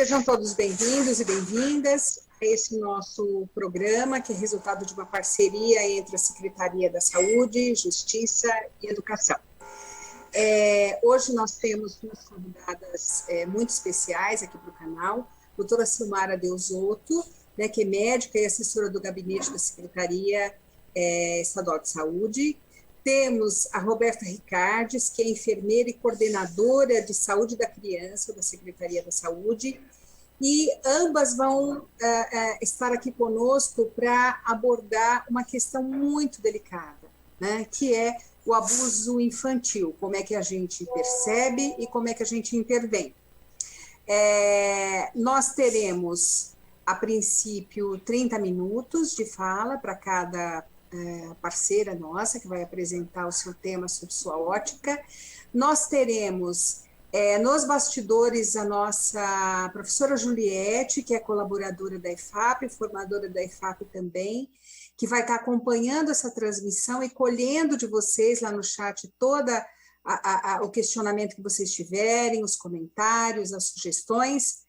Sejam todos bem-vindos e bem-vindas a esse nosso programa, que é resultado de uma parceria entre a Secretaria da Saúde, Justiça e Educação. Hoje nós temos duas convidadas muito especiais aqui para o canal, a doutora Silmara Deusotto, né, que é médica e assessora do gabinete da Secretaria Estadual de Saúde. Temos a Roberta Ricardes, que é enfermeira e coordenadora de saúde da criança da Secretaria da Saúde, e ambas vão estar aqui conosco para abordar uma questão muito delicada, né, que é o abuso infantil, como é que a gente percebe e como é que a gente intervém. Nós teremos, a princípio, 30 minutos de fala para cada parceira nossa, que vai apresentar o seu tema sob sua ótica. Nós teremos nos bastidores a nossa professora Juliette, que é colaboradora da EFAP, formadora da EFAP também, que vai estar acompanhando essa transmissão e colhendo de vocês lá no chat toda o questionamento que vocês tiverem, os comentários, as sugestões.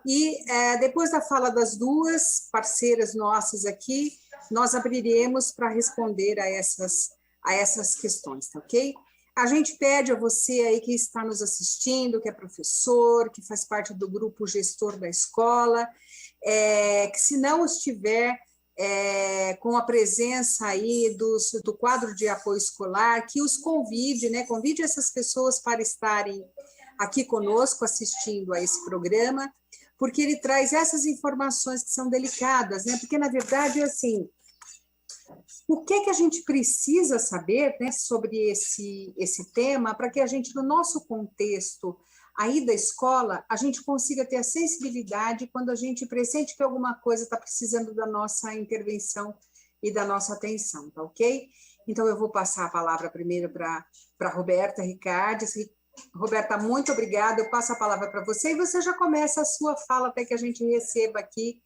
E depois da fala das duas parceiras nossas aqui, nós abriremos para responder a essas questões, tá ok? A gente pede a você aí que está nos assistindo, que é professor, que faz parte do grupo gestor da escola, que se não estiver com a presença aí do quadro de apoio escolar, que os convide, né? Convide essas pessoas para estarem aqui conosco assistindo a esse programa, porque ele traz essas informações que são delicadas, né? Porque, na verdade, assim, o que a gente precisa saber, né, sobre esse tema, para que a gente, no nosso contexto aí da escola, a gente consiga ter a sensibilidade quando a gente pressente que alguma coisa está precisando da nossa intervenção e da nossa atenção, tá ok? Então, eu vou passar a palavra primeiro para a Roberta Ricardes. Roberta, muito obrigada, eu passo a palavra para você e você já começa a sua fala até que a gente receba aqui,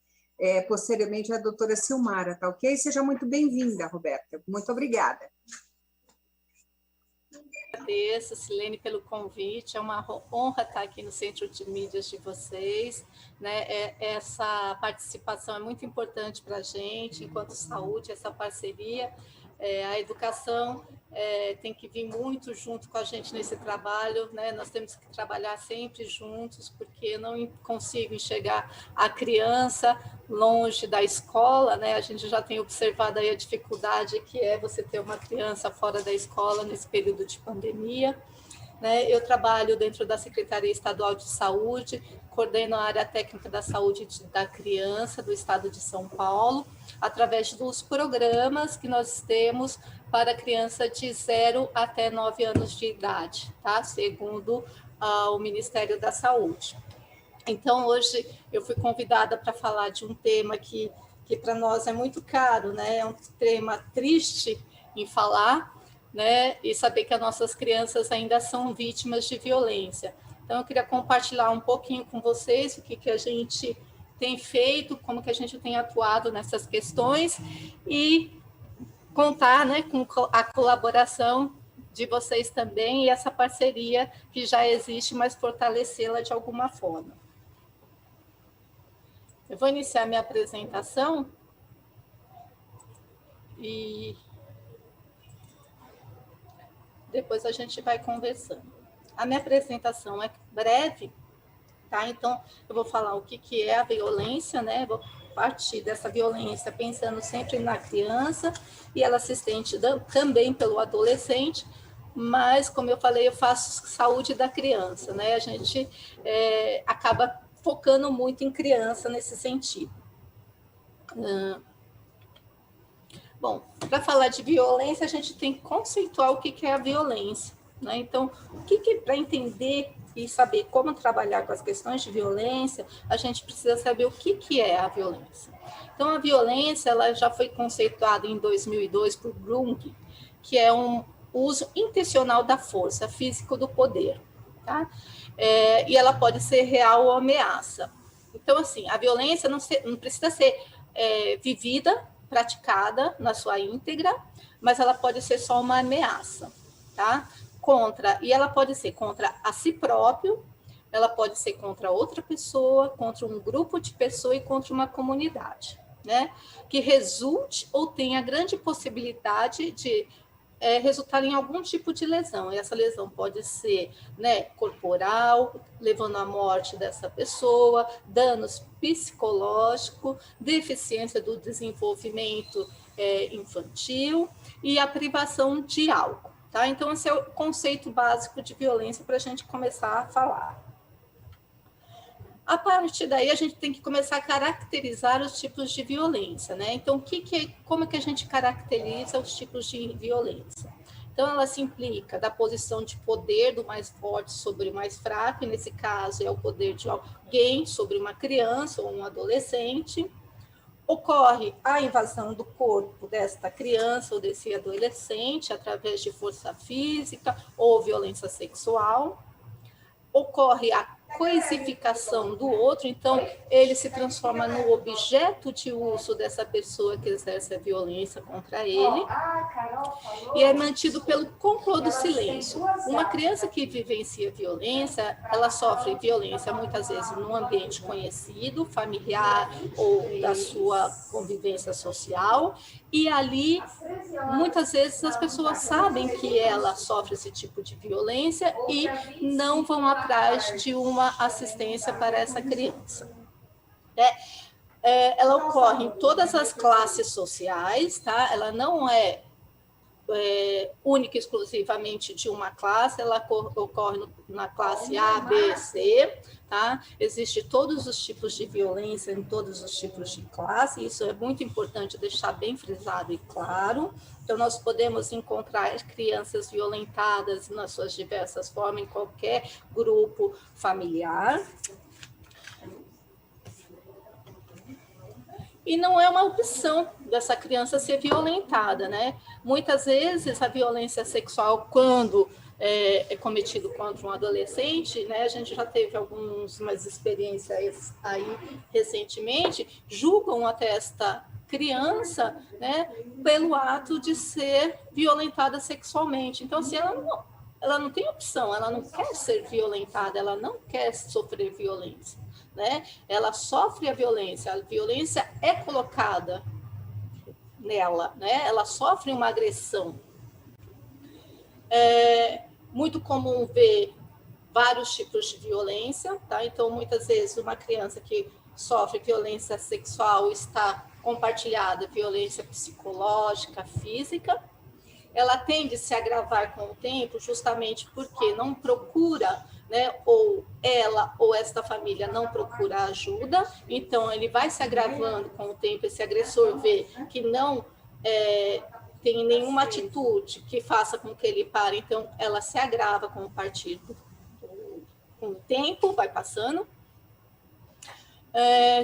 posteriormente, a doutora Silmara, tá ok? Seja muito bem-vinda, Roberta, muito obrigada. Agradeço, Silene, pelo convite, é uma honra estar aqui no Centro de Mídias de vocês, né? Essa participação é muito importante para a gente, enquanto saúde, essa parceria. A educação tem que vir muito junto com a gente nesse trabalho, né? Nós temos que trabalhar sempre juntos, porque eu não consigo enxergar a criança longe da escola, né? A gente já tem observado aí a dificuldade que é você ter uma criança fora da escola nesse período de pandemia, né? Eu trabalho dentro da Secretaria Estadual de Saúde, coordeno a área técnica da saúde da criança do estado de São Paulo, através dos programas que nós temos para criança de 0 até 9 anos de idade, tá? Segundo o Ministério da Saúde. Então, hoje eu fui convidada para falar de um tema que para nós é muito caro, né? É um tema triste em falar, né? E saber que as nossas crianças ainda são vítimas de violência. Então, eu queria compartilhar um pouquinho com vocês o que a gente tem feito, como que a gente tem atuado nessas questões e contar, né, com a colaboração de vocês também e essa parceria que já existe, mas fortalecê-la de alguma forma. Eu vou iniciar minha apresentação e depois a gente vai conversando. A minha apresentação é breve, tá? Então, eu vou falar o que é a violência, né? Vou partir dessa violência pensando sempre na criança e ela se estende também pelo adolescente, mas, como eu falei, eu faço saúde da criança, né? A gente acaba focando muito em criança nesse sentido. Bom, para falar de violência, a gente tem que conceituar o que é a violência, né? Então, para entender e saber como trabalhar com as questões de violência, a gente precisa saber o que é a violência. Então, a violência ela já foi conceituada em 2002 por Brunk, que é um uso intencional da força física do poder, tá? E ela pode ser real ou ameaça. Então, assim, a violência não precisa ser vivida, praticada na sua íntegra, mas ela pode ser só uma ameaça, tá? E ela pode ser contra a si próprio, ela pode ser contra outra pessoa, contra um grupo de pessoas e contra uma comunidade, né? Que resulte ou tenha grande possibilidade de resultar em algum tipo de lesão. E essa lesão pode ser, né, corporal, levando à morte dessa pessoa, danos psicológicos, deficiência do desenvolvimento infantil e a privação de algo. Tá? Então, esse é o conceito básico de violência para a gente começar a falar. A partir daí, a gente tem que começar a caracterizar os tipos de violência, né? Então, como que a gente caracteriza os tipos de violência? Então, ela se implica da posição de poder do mais forte sobre o mais fraco, e nesse caso é o poder de alguém sobre uma criança ou um adolescente. Ocorre a invasão do corpo desta criança ou desse adolescente através de força física ou violência sexual. Ocorre a coisificação do outro, então ele se transforma no objeto de uso dessa pessoa que exerce a violência contra ele e é mantido pelo complô do silêncio. Uma criança que vivencia violência, ela sofre violência muitas vezes num ambiente conhecido, familiar ou da sua convivência social, e ali muitas vezes as pessoas sabem que ela sofre esse tipo de violência e não vão atrás de uma assistência para essa criança. Ela ocorre em todas as classes sociais, tá? Ela não é única e exclusivamente de uma classe, ela ocorre na classe A, B, C, tá? Existem todos os tipos de violência em todos os tipos de classe, isso é muito importante deixar bem frisado e claro. Então, nós podemos encontrar crianças violentadas nas suas diversas formas em qualquer grupo familiar. E não é uma opção dessa criança ser violentada, né? Muitas vezes a violência sexual, quando é cometido contra um adolescente, né? A gente já teve algumas experiências aí recentemente, julgam até esta criança, né, pelo ato de ser violentada sexualmente. Então, assim, ela não tem opção, ela não quer ser violentada, ela não quer sofrer violência, né? Ela sofre a violência é colocada nela, né? Ela sofre uma agressão. É muito comum ver vários tipos de violência, tá? Então, muitas vezes, uma criança que sofre violência sexual está compartilhada violência psicológica, física. Ela tende a se agravar com o tempo justamente porque não procura, né, ou ela ou esta família não procura ajuda, então ele vai se agravando com o tempo, esse agressor vê que não tem nenhuma atitude que faça com que ele pare, então ela se agrava com o tempo, vai passando.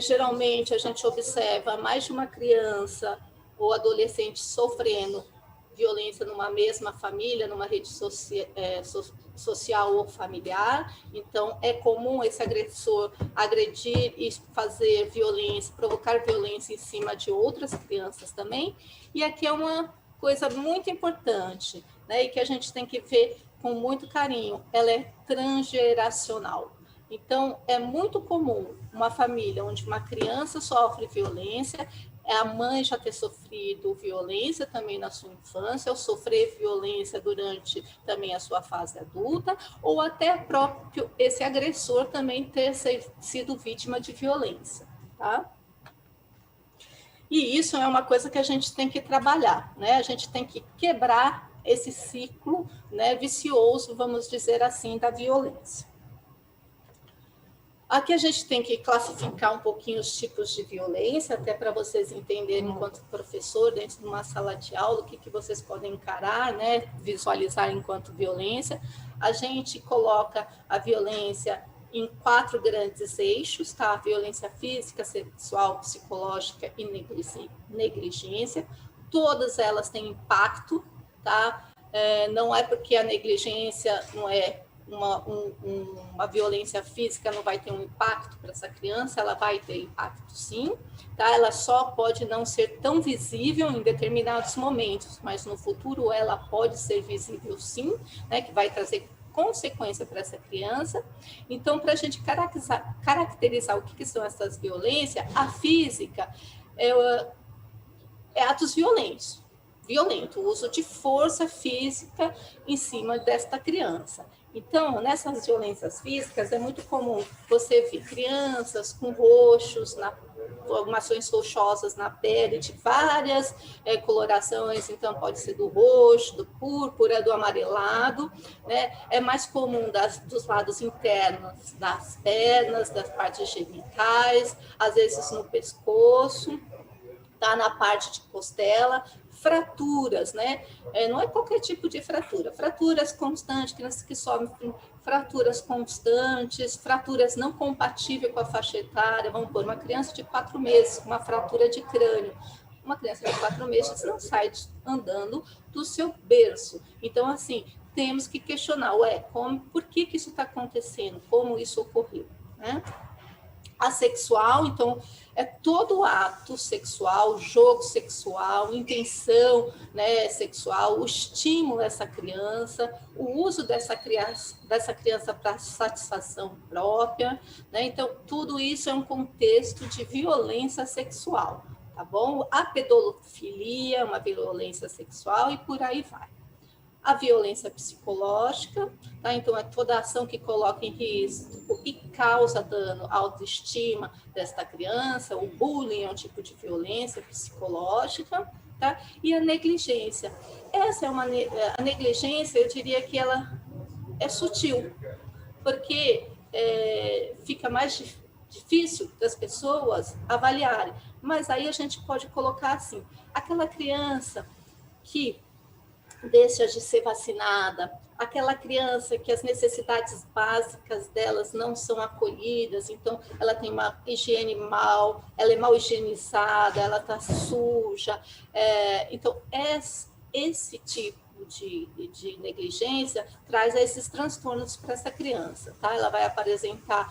Geralmente a gente observa mais de uma criança ou adolescente sofrendo violência numa mesma família, numa rede social ou familiar. Então, é comum esse agressor agredir e fazer violência, provocar violência em cima de outras crianças também. E aqui é uma coisa muito importante, né, e que a gente tem que ver com muito carinho, ela é transgeracional. Então, é muito comum uma família onde uma criança sofre violência, a mãe já ter sofrido violência também na sua infância, ou sofrer violência durante também a sua fase adulta, ou até próprio esse agressor também ter sido vítima de violência, tá? E isso é uma coisa que a gente tem que trabalhar, né? A gente tem que quebrar esse ciclo, né, vicioso, vamos dizer assim, da violência. Aqui a gente tem que classificar um pouquinho os tipos de violência, até para vocês entenderem, enquanto professor, dentro de uma sala de aula, o que vocês podem encarar, né, visualizar enquanto violência. A gente coloca a violência em 4 grandes eixos, tá? A violência física, sexual, psicológica e negligência. Todas elas têm impacto, tá? Não é porque a negligência não é uma violência física, não vai ter um impacto para essa criança, ela vai ter impacto sim, tá? Ela só pode não ser tão visível em determinados momentos, mas no futuro ela pode ser visível sim, né? Que vai trazer consequência para essa criança. Então, para a gente caracterizar o que são essas violências, a física é atos violentos, o uso de força física em cima desta criança. Então, nessas violências físicas, é muito comum você ver crianças com roxos, formações rochosas na pele, de várias colorações, então pode ser do roxo, do púrpura, do amarelado, né? É mais comum dos lados internos das pernas, das partes genitais, às vezes no pescoço, tá? Na parte de costela, fraturas, né? Não é qualquer tipo de fratura, fraturas constantes, crianças que sofrem fraturas constantes, fraturas não compatíveis com a faixa etária, vamos pôr uma criança de 4 meses, com uma fratura de crânio, uma criança de 4 meses não sai andando do seu berço. Então, assim, temos que questionar, por que isso está acontecendo, como isso ocorreu, né? Assexual, então, é todo ato sexual, jogo sexual, intenção, né, sexual, o estímulo dessa criança, o uso dessa criança para satisfação própria, né? Então, tudo isso é um contexto de violência sexual, tá bom? A pedofilia é uma violência sexual e por aí vai. A violência psicológica, tá? Então é toda ação que coloca em risco e causa dano à autoestima desta criança. O bullying é um tipo de violência psicológica, tá? E a negligência. A negligência, eu diria que ela é sutil, porque fica mais difícil das pessoas avaliarem. Mas aí a gente pode colocar assim, aquela criança que deixa de ser vacinada, aquela criança que as necessidades básicas delas não são acolhidas, então ela tem uma higiene ela é mal higienizada, ela está suja. Então, esse tipo de negligência traz esses transtornos para essa criança, tá? Ela vai apresentar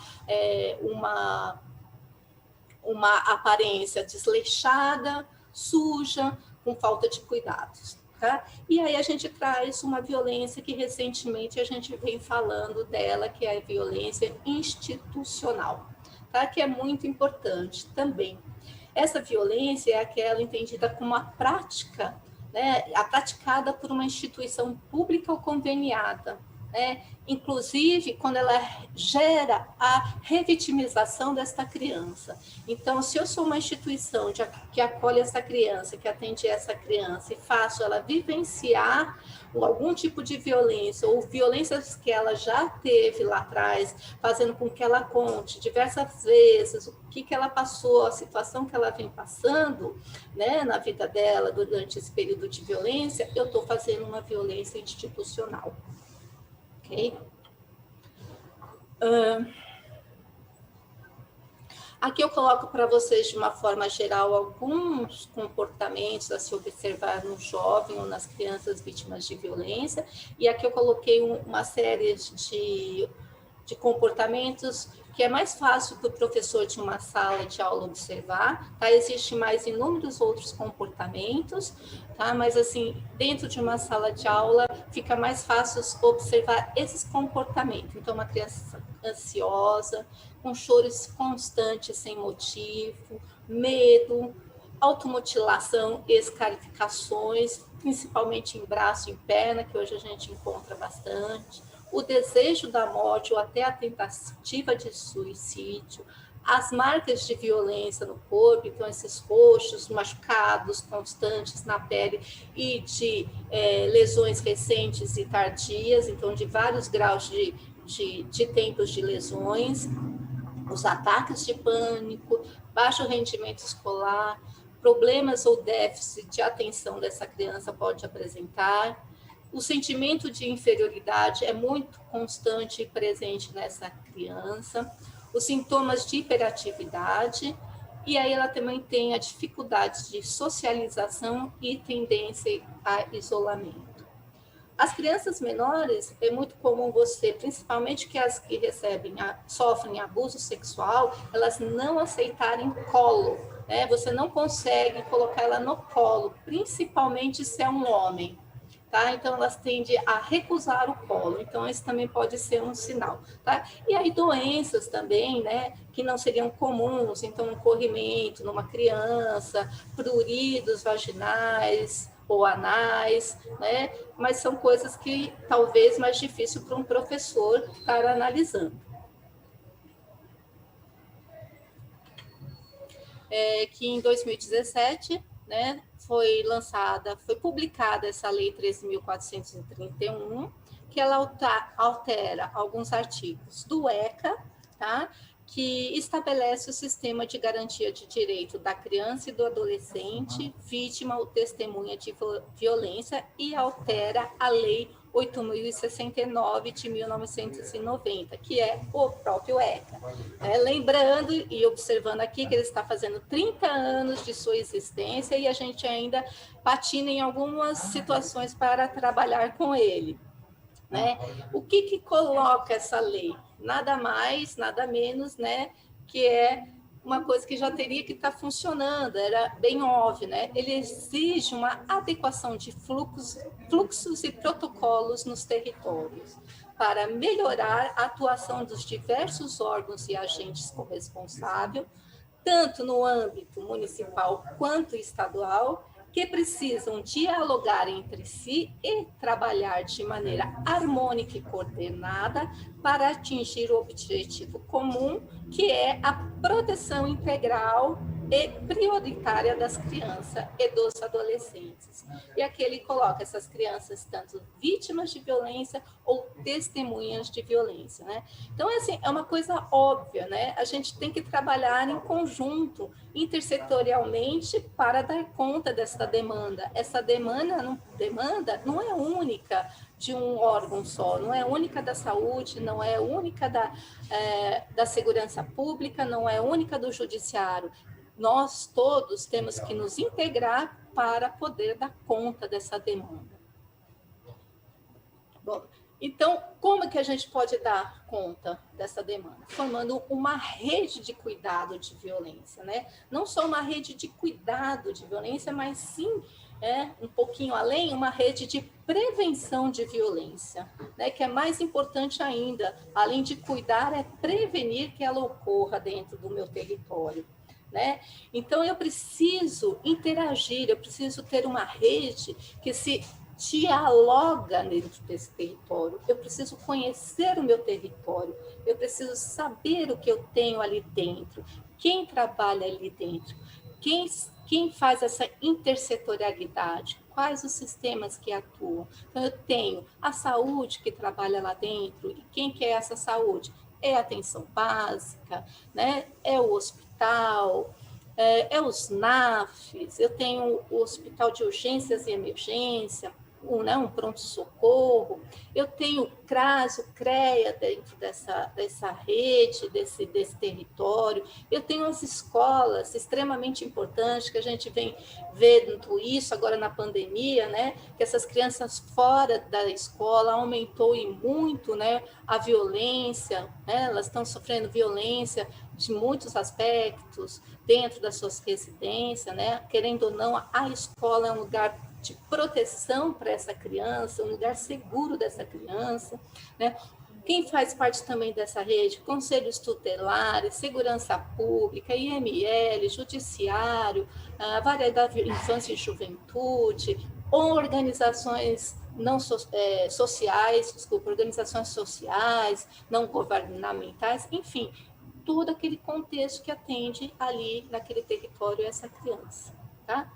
uma aparência desleixada, suja, com falta de cuidados. Tá? E aí a gente traz uma violência que recentemente a gente vem falando dela, que é a violência institucional, tá? Que é muito importante também. Essa violência é aquela entendida como a prática, né? A praticada por uma instituição pública ou conveniada, né? Inclusive quando ela gera a revitimização desta criança. Então, se eu sou uma instituição que acolhe essa criança, que atende essa criança e faço ela vivenciar algum tipo de violência ou violências que ela já teve lá atrás, fazendo com que ela conte diversas vezes o que ela passou, a situação que ela vem passando, né, na vida dela durante esse período de violência, eu estou fazendo uma violência institucional. Okay? Aqui eu coloco para vocês, de uma forma geral, alguns comportamentos a se observar no jovem ou nas crianças vítimas de violência, e aqui eu coloquei uma série de comportamentos que é mais fácil para o professor de uma sala de aula observar, tá? Existem mais inúmeros outros comportamentos, tá? Mas assim, dentro de uma sala de aula fica mais fácil observar esses comportamentos. Então, uma criança ansiosa, com choros constantes sem motivo, medo, automutilação, escarificações, principalmente em braço e em perna, que hoje a gente encontra bastante, o desejo da morte ou até a tentativa de suicídio, as marcas de violência no corpo, então esses roxos, machucados constantes na pele e de lesões recentes e tardias, então de vários graus de tempos de lesões, os ataques de pânico, baixo rendimento escolar, problemas ou déficit de atenção dessa criança pode apresentar. O sentimento de inferioridade é muito constante e presente nessa criança. Os sintomas de hiperatividade, e aí ela também tem a dificuldade de socialização e tendência a isolamento. As crianças menores, é muito comum você, principalmente que as que sofrem abuso sexual, elas não aceitarem colo, né? Você não consegue colocar ela no colo, principalmente se é um homem. tá? Então, elas tendem a recusar o colo. Então, esse também pode ser um sinal, tá? E aí, doenças também, né, que não seriam comuns. Então, um corrimento numa criança, pruridos vaginais ou anais, né? Mas são coisas que talvez mais difícil para um professor estar analisando. Que em 2017, né, foi publicada essa Lei 13.431, que ela altera alguns artigos do ECA, tá, que estabelece o sistema de garantia de direito da criança e do adolescente, vítima ou testemunha de violência, e altera a Lei 8.069 de 1990, que é o próprio ECA. Lembrando e observando aqui que ele está fazendo 30 anos de sua existência e a gente ainda patina em algumas situações para trabalhar com ele. Né? O que coloca essa lei? Nada mais, nada menos, né, que é uma coisa que já teria que estar funcionando, era bem óbvio, né? Ele exige uma adequação de fluxos e protocolos nos territórios para melhorar a atuação dos diversos órgãos e agentes corresponsáveis, tanto no âmbito municipal quanto estadual, que precisam dialogar entre si e trabalhar de maneira harmônica e coordenada para atingir o objetivo comum, que é a proteção integral e prioritária das crianças e dos adolescentes. E aqui ele coloca essas crianças tanto vítimas de violência ou testemunhas de violência, né? Então, assim, é uma coisa óbvia, né? A gente tem que trabalhar em conjunto, intersetorialmente, para dar conta dessa demanda. Essa demanda não é única de um órgão só, não é única da saúde, não é única da segurança pública, não é única do judiciário. Nós todos temos que nos integrar para poder dar conta dessa demanda. Bom, então, como é que a gente pode dar conta dessa demanda? Formando uma rede de cuidado de violência, né? Não só uma rede de cuidado de violência, mas sim, um pouquinho além, uma rede de prevenção de violência, né? Que é mais importante ainda, além de cuidar, é prevenir que ela ocorra dentro do meu território. Né? Então, eu preciso interagir, eu preciso ter uma rede que se dialoga dentro desse território, eu preciso conhecer o meu território, eu preciso saber o que eu tenho ali dentro, quem trabalha ali dentro, quem faz essa intersetorialidade, quais os sistemas que atuam. Então, eu tenho a saúde que trabalha lá dentro, e quem que é essa saúde? É a atenção básica, né? É o hospital, é os NAFs, eu tenho o hospital de urgências e emergência, um pronto-socorro, eu tenho o CRAS, o CREA dentro dessa rede, desse território, eu tenho as escolas extremamente importantes, que a gente vem vendo isso agora na pandemia, né, que essas crianças fora da escola aumentou e muito, né, a violência, né, elas estão sofrendo violência de muitos aspectos dentro das suas residências, né, querendo ou não, a escola é um lugar de proteção para essa criança, um lugar seguro dessa criança, né? Quem faz parte também dessa rede? Conselhos tutelares, segurança pública, IML, judiciário, a variedade de infância e juventude, organizações organizações sociais, não governamentais, enfim, todo aquele contexto que atende ali naquele território essa criança, tá?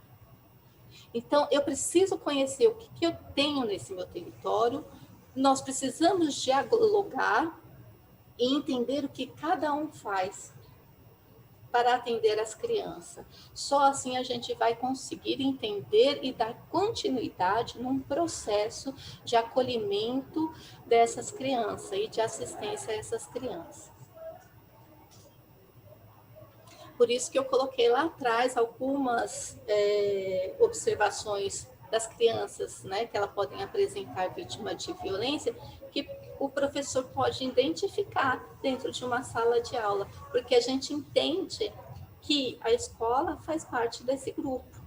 Então, eu preciso conhecer o que eu tenho nesse meu território, nós precisamos dialogar e entender o que cada um faz para atender as crianças. Só assim a gente vai conseguir entender e dar continuidade num processo de acolhimento dessas crianças e de assistência a essas crianças. Por isso que eu coloquei lá atrás algumas observações das crianças, né, que elas podem apresentar vítima de violência, que o professor pode identificar dentro de uma sala de aula, porque a gente entende que a escola faz parte desse grupo.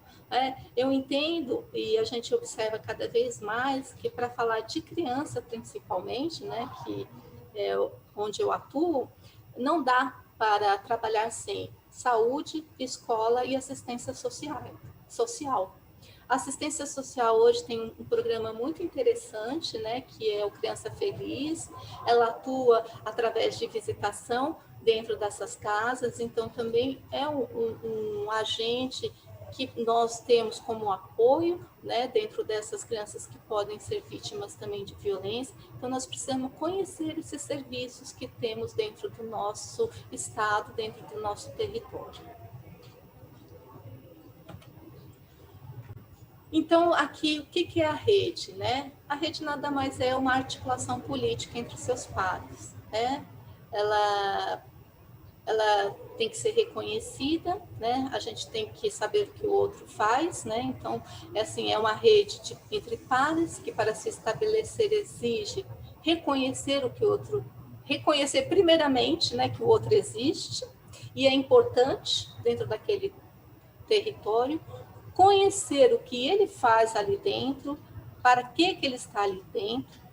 Eu entendo e a gente observa cada vez mais que para falar de criança, principalmente, né, que é onde eu atuo, não dá para trabalhar sem saúde, escola e assistência social. A assistência social hoje tem um programa muito interessante, né, que é o Criança Feliz. Ela atua através de visitação dentro dessas casas, então também é um agente que nós temos como apoio, né, dentro dessas crianças que podem ser vítimas também de violência. Então, nós precisamos conhecer esses serviços que temos dentro do nosso estado, dentro do nosso território. Então, aqui, o que é a rede, né? A rede nada mais é uma articulação política entre seus pares, né? Ela tem que ser reconhecida, né? A gente tem que saber o que o outro faz, né? Então, é uma rede entre pares que, para se estabelecer, exige reconhecer o que o outro, reconhecer primeiramente, né, que o outro existe e é importante dentro daquele território, conhecer o que ele faz ali dentro, para que ele está ali dentro,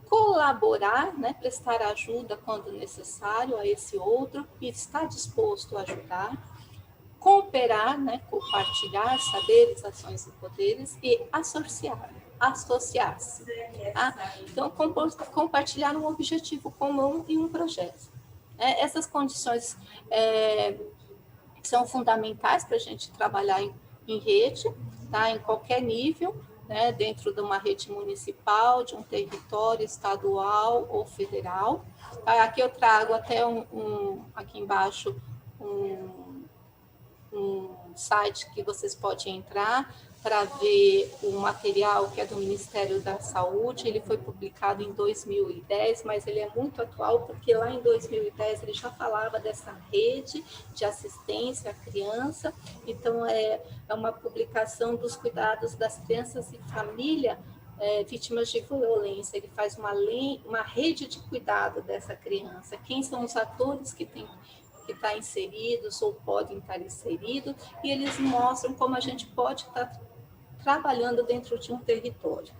colaborar, né, prestar ajuda quando necessário a esse outro e estar disposto a ajudar, cooperar, né, compartilhar saberes, ações e poderes e associar-se. Tá? Então, compartilhar um objetivo comum e um projeto. Essas condições são fundamentais para a gente trabalhar em rede, tá? Em qualquer nível, né, dentro de uma rede municipal, de um território estadual ou federal. Aqui eu trago até aqui embaixo um site que vocês podem entrar para ver o material que é do Ministério da Saúde. Ele foi publicado em 2010, mas ele é muito atual, porque lá em 2010 ele já falava dessa rede de assistência à criança. Então, é uma publicação dos cuidados das crianças e família vítimas de violência. Ele faz uma rede de cuidado dessa criança. Quem são os atores que estão inseridos ou podem estar inseridos, e eles mostram como a gente pode estar trabalhando dentro de um território.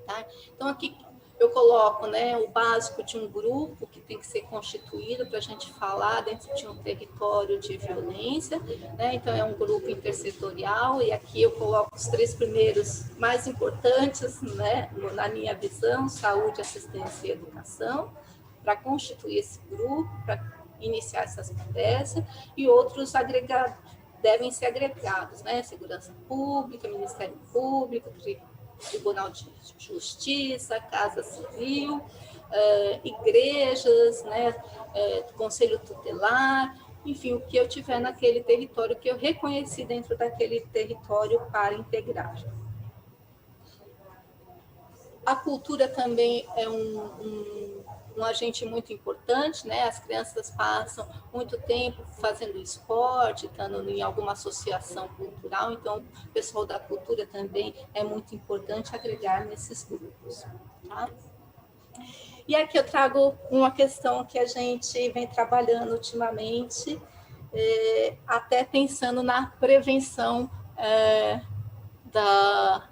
Tá? Então, aqui eu coloco, né, o básico de um grupo que tem que ser constituído para a gente falar dentro de um território de violência, né? Então, é um grupo intersetorial, e aqui eu coloco os 3 primeiros mais importantes, né, na minha visão: saúde, assistência e educação, para constituir esse grupo, para iniciar essas conversas, e outros devem ser agregados, né? Segurança Pública, Ministério Público, Tribunal de Justiça, Casa Civil, igrejas, né? Conselho Tutelar, enfim, o que eu tiver naquele território que eu reconheci dentro daquele território para integrar. A cultura também é um agente muito importante, né? As crianças passam muito tempo fazendo esporte, estando em alguma associação cultural, então o pessoal da cultura também é muito importante agregar nesses grupos. Tá? E aqui eu trago uma questão que a gente vem trabalhando ultimamente, até pensando na prevenção da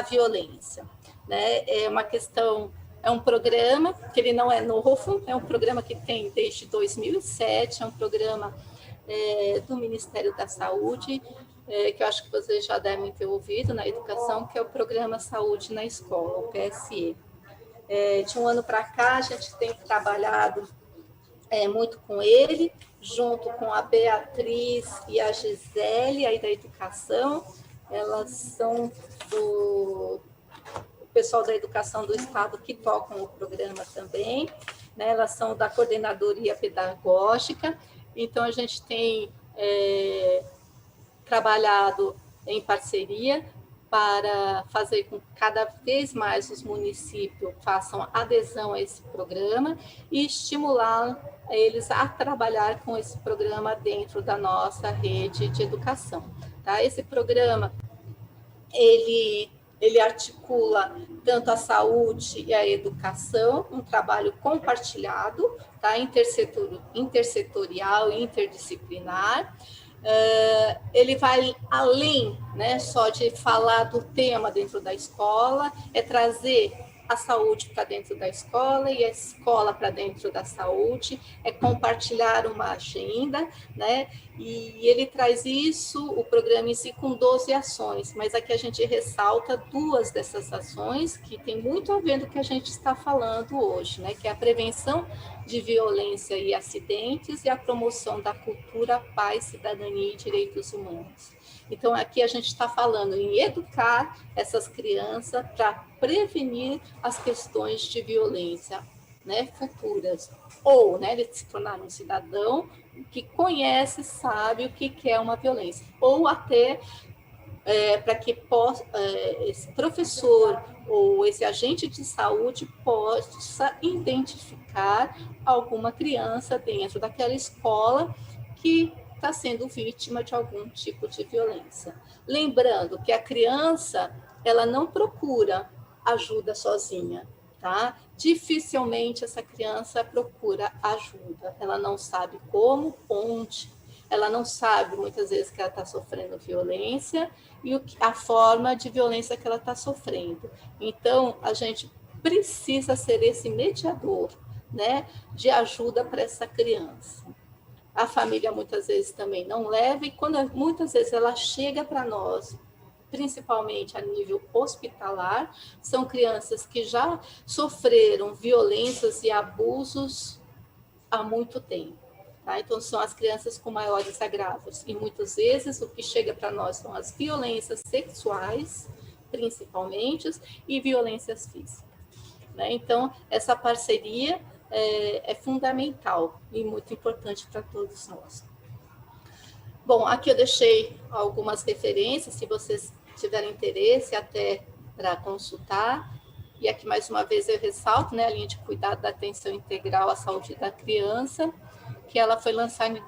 violência. Né? É uma questão, é um programa que ele não é novo, é um programa que tem desde 2007, é um programa do Ministério da Saúde, que eu acho que vocês já devem ter ouvido na educação, que é o Programa Saúde na Escola, o PSE. De um ano para cá, a gente tem trabalhado muito com ele, junto com a Beatriz e a Gisele, aí da educação. Elas são do pessoal da educação do Estado que tocam o programa também, né? Elas são da coordenadoria pedagógica, então a gente tem trabalhado em parceria para fazer com que cada vez mais os municípios façam adesão a esse programa e estimular eles a trabalhar com esse programa dentro da nossa rede de educação. Tá? Esse programa, ele articula tanto a saúde e a educação, um trabalho compartilhado, tá? Intersetorial e interdisciplinar. ele vai além, né, só de falar do tema dentro da escola, é trazer a saúde para dentro da escola e a escola para dentro da saúde, é compartilhar uma agenda, né? E ele traz isso, o programa em si, com 12 ações, mas aqui a gente ressalta 2 dessas ações que tem muito a ver com o que a gente está falando hoje, né? Que é a prevenção de violência e acidentes e a promoção da cultura, paz, cidadania e direitos humanos. Então, aqui a gente está falando em educar essas crianças para prevenir as questões de violência, né, futuras. Ou, né, ele se tornar um cidadão que conhece, sabe o que é uma violência. Ou até para que esse professor ou esse agente de saúde possa identificar alguma criança dentro daquela escola que está sendo vítima de algum tipo de violência. Lembrando que a criança, ela não procura ajuda sozinha, tá? Dificilmente essa criança procura ajuda, ela não sabe como, onde, ela não sabe muitas vezes que ela está sofrendo violência e a forma de violência que ela está sofrendo. Então, a gente precisa ser esse mediador, né, de ajuda para essa criança. A família muitas vezes também não leva, e quando muitas vezes ela chega para nós, principalmente a nível hospitalar, são crianças que já sofreram violências e abusos há muito tempo. Tá? Então, são as crianças com maiores agravos. E muitas vezes o que chega para nós são as violências sexuais, principalmente, e violências físicas. Né? Então, essa parceria é fundamental e muito importante para todos nós. Bom, aqui eu deixei algumas referências, se vocês tiverem interesse, até para consultar. E aqui, mais uma vez, eu ressalto, né, a linha de cuidado da atenção integral à saúde da criança, que ela foi lançada em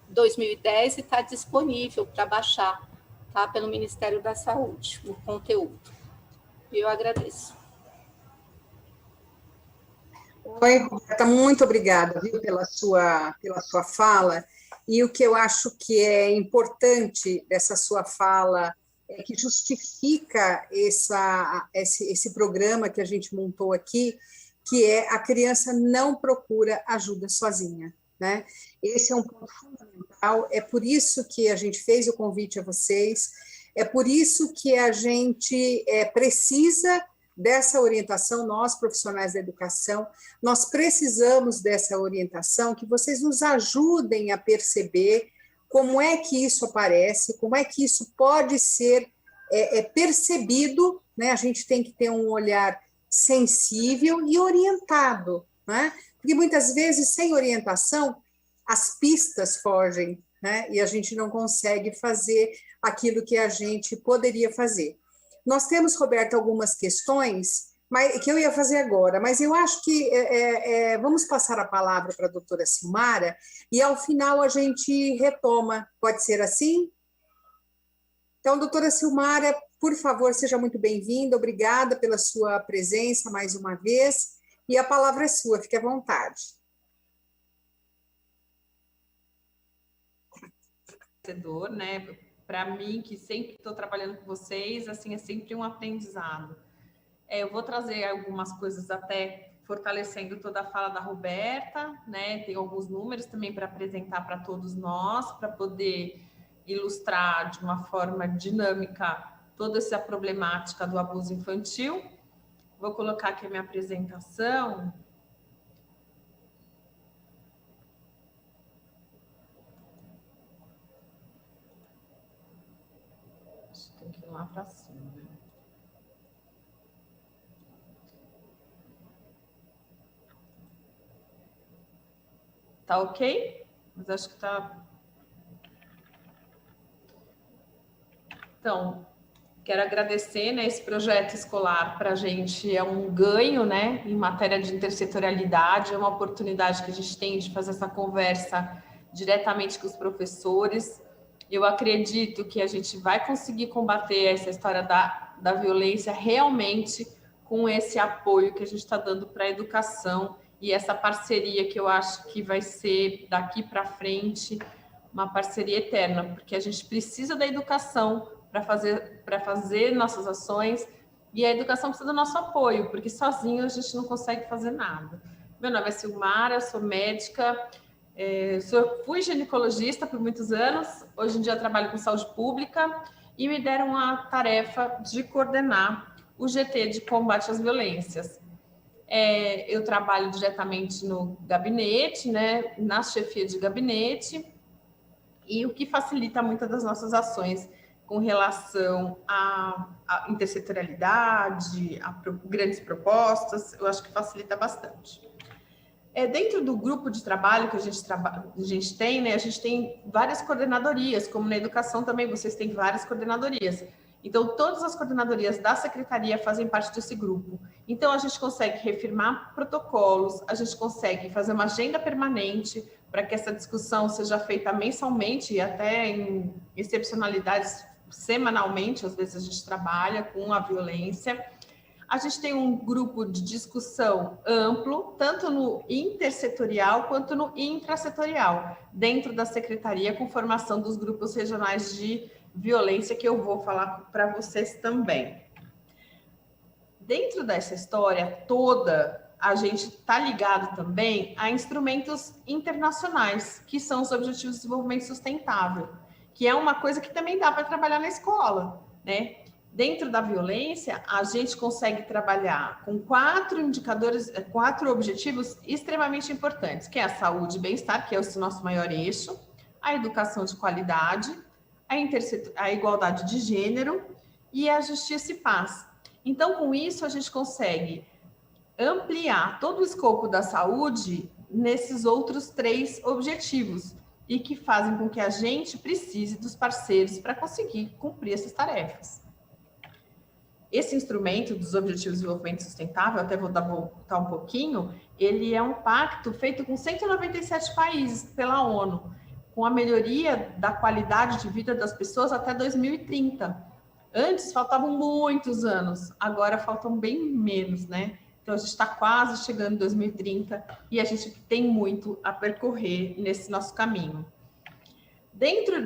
2010 e está disponível para baixar, tá, pelo Ministério da Saúde, o conteúdo. E eu agradeço. Oi, Roberta, muito obrigada, viu, pela sua fala. E o que eu acho que é importante dessa sua fala é que justifica esse programa que a gente montou aqui, que é a criança não procura ajuda sozinha, né? Esse é um ponto fundamental, é por isso que a gente fez o convite a vocês, é por isso que a gente precisa dessa orientação, nós profissionais da educação, nós precisamos dessa orientação, que vocês nos ajudem a perceber como é que isso aparece, como é que isso pode ser percebido, né? A gente tem que ter um olhar sensível e orientado, né? Porque muitas vezes, sem orientação, as pistas fogem, né? E a gente não consegue fazer aquilo que a gente poderia fazer. Nós temos, Roberta, algumas questões que eu ia fazer agora, mas eu acho que vamos passar a palavra para a doutora Silmara e, ao final, a gente retoma. Pode ser assim? Então, doutora Silmara, por favor, seja muito bem-vinda. Obrigada pela sua presença mais uma vez. E a palavra é sua, fique à vontade. Né? Para mim, que sempre estou trabalhando com vocês, assim, é sempre um aprendizado. Eu vou trazer algumas coisas até fortalecendo toda a fala da Roberta, né? Tem alguns números também para apresentar para todos nós, para poder ilustrar de uma forma dinâmica toda essa problemática do abuso infantil. Vou colocar aqui a minha apresentação. Tem que ir lá para cima, né? Tá ok? Mas acho que tá. Então, quero agradecer, né? Esse projeto escolar para a gente é um ganho, né? Em matéria de intersetorialidade, é uma oportunidade que a gente tem de fazer essa conversa diretamente com os professores. Eu acredito que a gente vai conseguir combater essa história da violência realmente com esse apoio que a gente está dando para a educação e essa parceria que eu acho que vai ser daqui para frente uma parceria eterna, porque a gente precisa da educação para fazer nossas ações, e a educação precisa do nosso apoio, porque sozinho a gente não consegue fazer nada. Meu nome é Silmara, sou médica, fui ginecologista por muitos anos, hoje em dia eu trabalho com saúde pública, e me deram a tarefa de coordenar o GT de combate às violências. Eu trabalho diretamente no gabinete, né, na chefia de gabinete, e o que facilita muitas das nossas ações com relação à intersetorialidade, a grandes propostas, eu acho que facilita bastante. Dentro do grupo de trabalho que a gente tem, né, a gente tem várias coordenadorias, como na educação também vocês têm várias coordenadorias. Então, todas as coordenadorias da secretaria fazem parte desse grupo. Então, a gente consegue reafirmar protocolos, a gente consegue fazer uma agenda permanente para que essa discussão seja feita mensalmente e até em excepcionalidades semanalmente, às vezes a gente trabalha com a violência. A gente tem um grupo de discussão amplo, tanto no intersetorial quanto no intrasetorial, dentro da secretaria, com formação dos grupos regionais de violência, que eu vou falar para vocês também. Dentro dessa história toda, a gente está ligado também a instrumentos internacionais, que são os Objetivos de Desenvolvimento Sustentável, que é uma coisa que também dá para trabalhar na escola, né? Dentro da violência, a gente consegue trabalhar com 4 indicadores, 4 objetivos extremamente importantes, que é a saúde e bem-estar, que é o nosso maior eixo, a educação de qualidade, a igualdade de gênero e a justiça e paz. Então, com isso, a gente consegue ampliar todo o escopo da saúde nesses outros 3 objetivos e que fazem com que a gente precise dos parceiros para conseguir cumprir essas tarefas. Esse instrumento dos Objetivos de Desenvolvimento Sustentável, até vou voltar um pouquinho, ele é um pacto feito com 197 países pela ONU, com a melhoria da qualidade de vida das pessoas até 2030. Antes faltavam muitos anos, agora faltam bem menos, né? Então a gente está quase chegando em 2030 e a gente tem muito a percorrer nesse nosso caminho. Dentro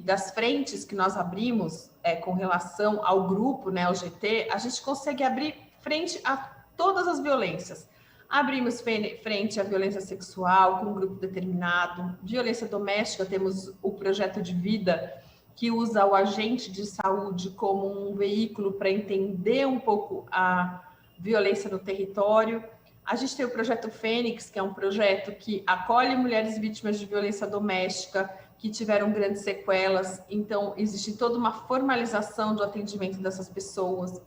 das frentes que nós abrimos com relação ao grupo, né, ao GT, a gente consegue abrir frente a todas as violências. Abrimos frente à violência sexual com um grupo determinado, violência doméstica, temos o projeto de vida, que usa o agente de saúde como um veículo para entender um pouco a violência no território. A gente tem o projeto Fênix, que é um projeto que acolhe mulheres vítimas de violência doméstica, que tiveram grandes sequelas, então existe toda uma formalização do atendimento dessas pessoas.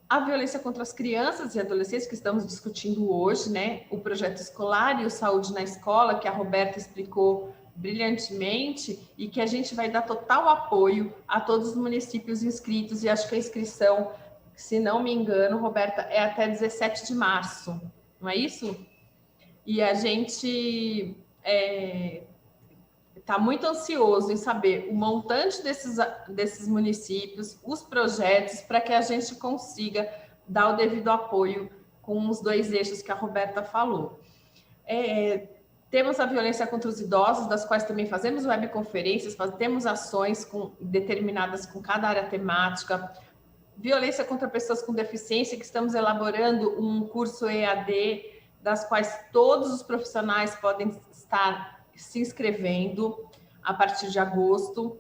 A violência contra as crianças e adolescentes, que estamos discutindo hoje, né? O projeto escolar e o Saúde na Escola, que a Roberta explicou brilhantemente, e que a gente vai dar total apoio a todos os municípios inscritos, e acho que a inscrição, se não me engano, Roberta, é até 17 de março, não é isso? E a gente está muito ansioso em saber o montante desses municípios, os projetos, para que a gente consiga dar o devido apoio com os 2 eixos que a Roberta falou. Temos a violência contra os idosos, das quais também fazemos webconferências, temos ações determinadas com cada área temática. Violência contra pessoas com deficiência, que estamos elaborando um curso EAD, das quais todos os profissionais podem estar se inscrevendo a partir de agosto.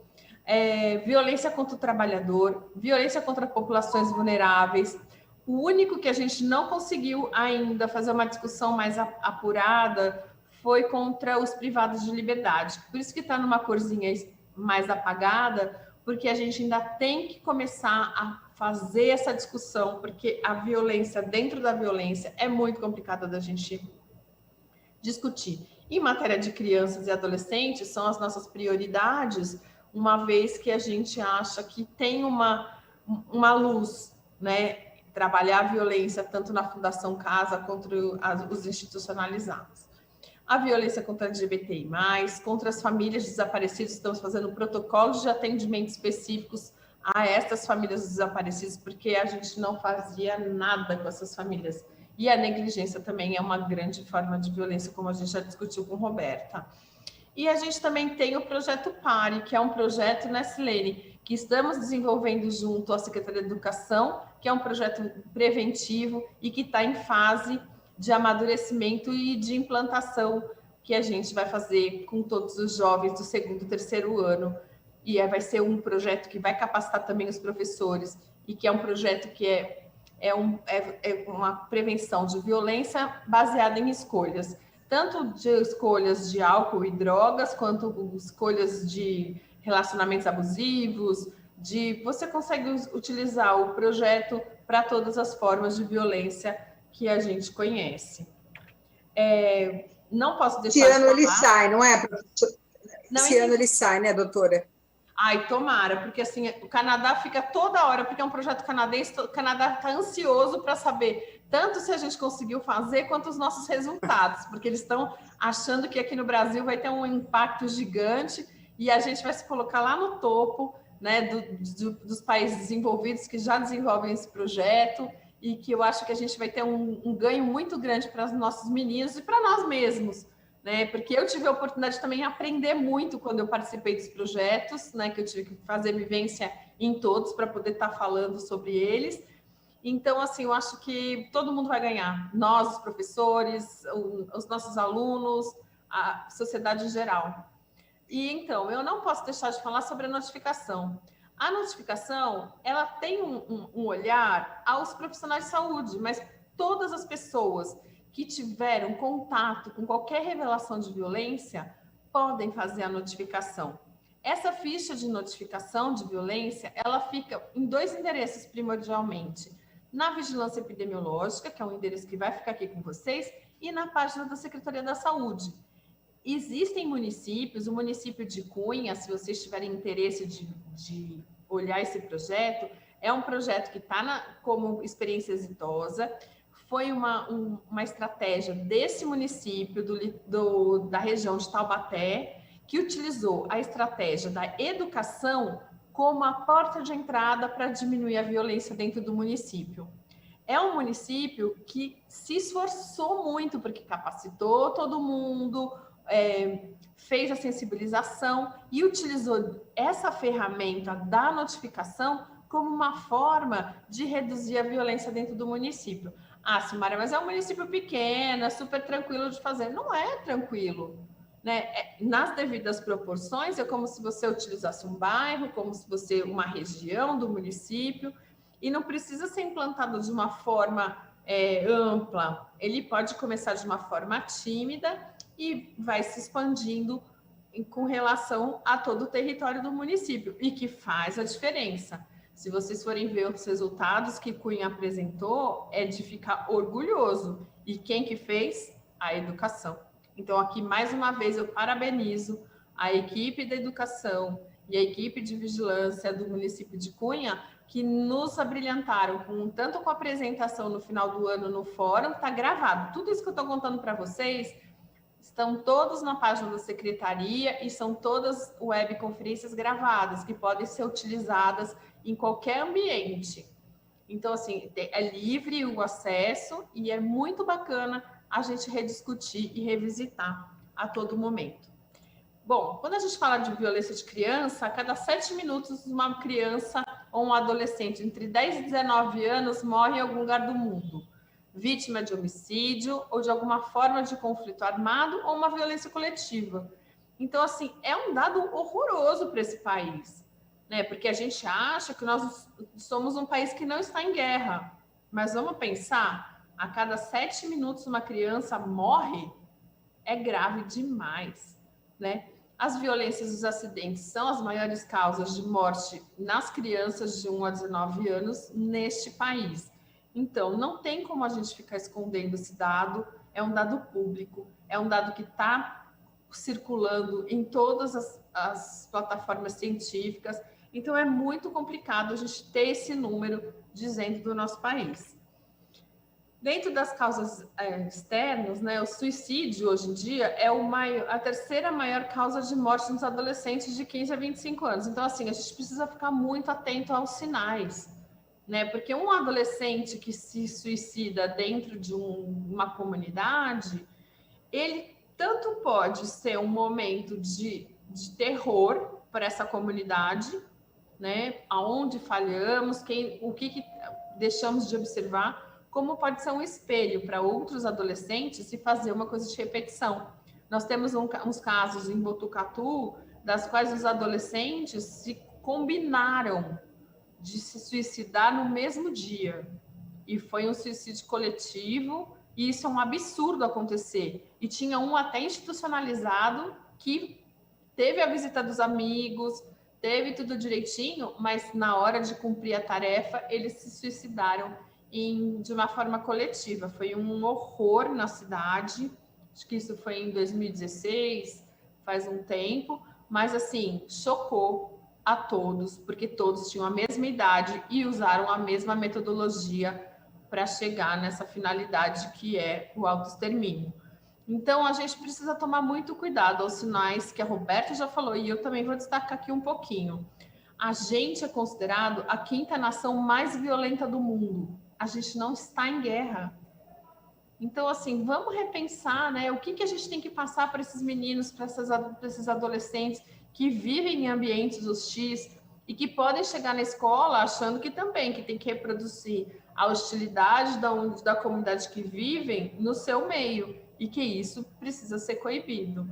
Violência contra o trabalhador, violência contra populações vulneráveis. O único que a gente não conseguiu ainda fazer uma discussão mais apurada foi contra os privados de liberdade. Por isso que está numa corzinha mais apagada, porque a gente ainda tem que começar a fazer essa discussão, porque a violência dentro da violência é muito complicada da gente discutir. Em matéria de crianças e adolescentes, são as nossas prioridades, uma vez que a gente acha que tem uma luz, né? Trabalhar a violência tanto na Fundação Casa quanto os institucionalizados. A violência contra LGBTI+, contra as famílias desaparecidas, estamos fazendo protocolos de atendimento específicos a essas famílias desaparecidas, porque a gente não fazia nada com essas famílias. E a negligência também é uma grande forma de violência, como a gente já discutiu com Roberta. E a gente também tem o projeto PARE, que é um projeto, né, Silene, que estamos desenvolvendo junto à Secretaria de Educação, que é um projeto preventivo e que está em fase de amadurecimento e de implantação, que a gente vai fazer com todos os jovens do 2º e 3º ano. E vai ser um projeto que vai capacitar também os professores, e que é um projeto que é uma prevenção de violência baseada em escolhas, tanto de escolhas de álcool e drogas, quanto escolhas de relacionamentos abusivos, você consegue utilizar o projeto para todas as formas de violência que a gente conhece. Não posso deixar Esse ano ele sai, não é, professor? Esse ano ele sai, né, doutora? Ai, tomara, porque assim, o Canadá fica toda hora, porque é um projeto canadense, o Canadá está ansioso para saber tanto se a gente conseguiu fazer, quanto os nossos resultados, porque eles estão achando que aqui no Brasil vai ter um impacto gigante e a gente vai se colocar lá no topo, né, dos países desenvolvidos que já desenvolvem esse projeto, e que eu acho que a gente vai ter um ganho muito grande para os nossos meninos e para nós mesmos, né? Porque eu tive a oportunidade também de aprender muito quando eu participei dos projetos, né? Que eu tive que fazer vivência em todos para poder estar falando sobre eles. Então, assim, eu acho que todo mundo vai ganhar. Nós, os professores, os nossos alunos, a sociedade em geral. E, então, eu não posso deixar de falar sobre a notificação. A notificação, ela tem um olhar aos profissionais de saúde, mas todas as pessoas que tiveram contato com qualquer revelação de violência podem fazer a notificação. Essa ficha de notificação de violência, ela fica em 2 endereços primordialmente. Na Vigilância Epidemiológica, que é um endereço que vai ficar aqui com vocês, e na página da Secretaria da Saúde. Existem municípios, o município de Cunha, se vocês tiverem interesse de olhar esse projeto, é um projeto que está como experiência exitosa. Foi uma estratégia desse município, da região de Taubaté, que utilizou a estratégia da educação como a porta de entrada para diminuir a violência dentro do município. É um município que se esforçou muito, porque capacitou todo mundo, fez a sensibilização e utilizou essa ferramenta da notificação como uma forma de reduzir a violência dentro do município. Ah, Simária, mas é um município pequeno, é super tranquilo de fazer. Não é tranquilo, né? Nas devidas proporções, é como se você utilizasse um bairro, como se você uma região do município, e não precisa ser implantado de uma forma ampla. Ele pode começar de uma forma tímida e vai se expandindo com relação a todo o território do município, e que faz a diferença. Se vocês forem ver os resultados que Cunha apresentou, é de ficar orgulhoso. E quem que fez? A educação. Então, aqui, mais uma vez, eu parabenizo a equipe da educação e a equipe de vigilância do município de Cunha, que nos abrilhantaram, tanto com a apresentação no final do ano no fórum, está gravado. Tudo isso que eu estou contando para vocês estão todos na página da secretaria e são todas webconferências gravadas, que podem ser utilizadas em qualquer ambiente. Então, assim, é livre o acesso e é muito bacana a gente rediscutir e revisitar a todo momento. Bom, quando a gente fala de violência de criança, a cada 7 minutos uma criança ou um adolescente entre 10 e 19 anos morre em algum lugar do mundo, vítima de homicídio ou de alguma forma de conflito armado ou uma violência coletiva. Então, assim, é um dado horroroso para esse país, né? Porque a gente acha que nós somos um país que não está em guerra, mas vamos pensar, a cada 7 minutos uma criança morre, é grave demais, né? As violências e os acidentes são as maiores causas de morte nas crianças de 1 a 19 anos neste país. Então, não tem como a gente ficar escondendo esse dado, é um dado público, é um dado que está circulando em todas as plataformas científicas, então é muito complicado a gente ter esse número dizendo do nosso país. Dentro das causas externas, né, o suicídio hoje em dia é a terceira maior causa de morte nos adolescentes de 15 a 25 anos. Então, assim, a gente precisa ficar muito atento aos sinais, né? Porque um adolescente que se suicida dentro de uma comunidade, ele tanto pode ser um momento de terror para essa comunidade, né? Aonde falhamos, o que deixamos de observar, como pode ser um espelho para outros adolescentes e fazer uma coisa de repetição. Nós temos uns casos em Botucatu, das quais os adolescentes se combinaram de se suicidar no mesmo dia. E foi um suicídio coletivo, e isso é um absurdo acontecer. E tinha um até institucionalizado que teve a visita dos amigos, teve tudo direitinho, mas na hora de cumprir a tarefa, eles se suicidaram de uma forma coletiva. Foi um horror na cidade, acho que isso foi em 2016, faz um tempo, mas assim, chocou a todos, porque todos tinham a mesma idade e usaram a mesma metodologia para chegar nessa finalidade que é o autoextermínio. Então, a gente precisa tomar muito cuidado aos sinais que a Roberta já falou, e eu também vou destacar aqui um pouquinho. A gente é considerado a 5ª nação mais violenta do mundo. A gente não está em guerra. Então, assim, vamos repensar, né? O que a gente tem que passar para esses meninos, para esses adolescentes que vivem em ambientes hostis e que podem chegar na escola achando que também que tem que reproduzir a hostilidade da comunidade que vivem no seu meio e que isso precisa ser coibido.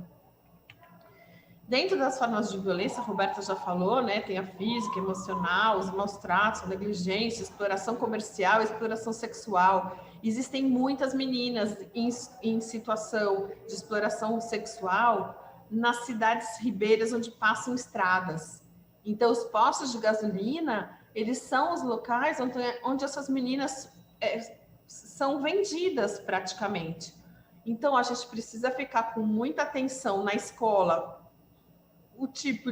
Dentro das formas de violência, a Roberta já falou, né? Tem a física, emocional, os maus tratos, a negligência, exploração comercial, exploração sexual. Existem muitas meninas em situação de exploração sexual nas cidades ribeiras onde passam estradas. Então, os postos de gasolina, eles são os locais onde essas meninas são vendidas praticamente. Então, a gente precisa ficar com muita atenção na escola, o tipo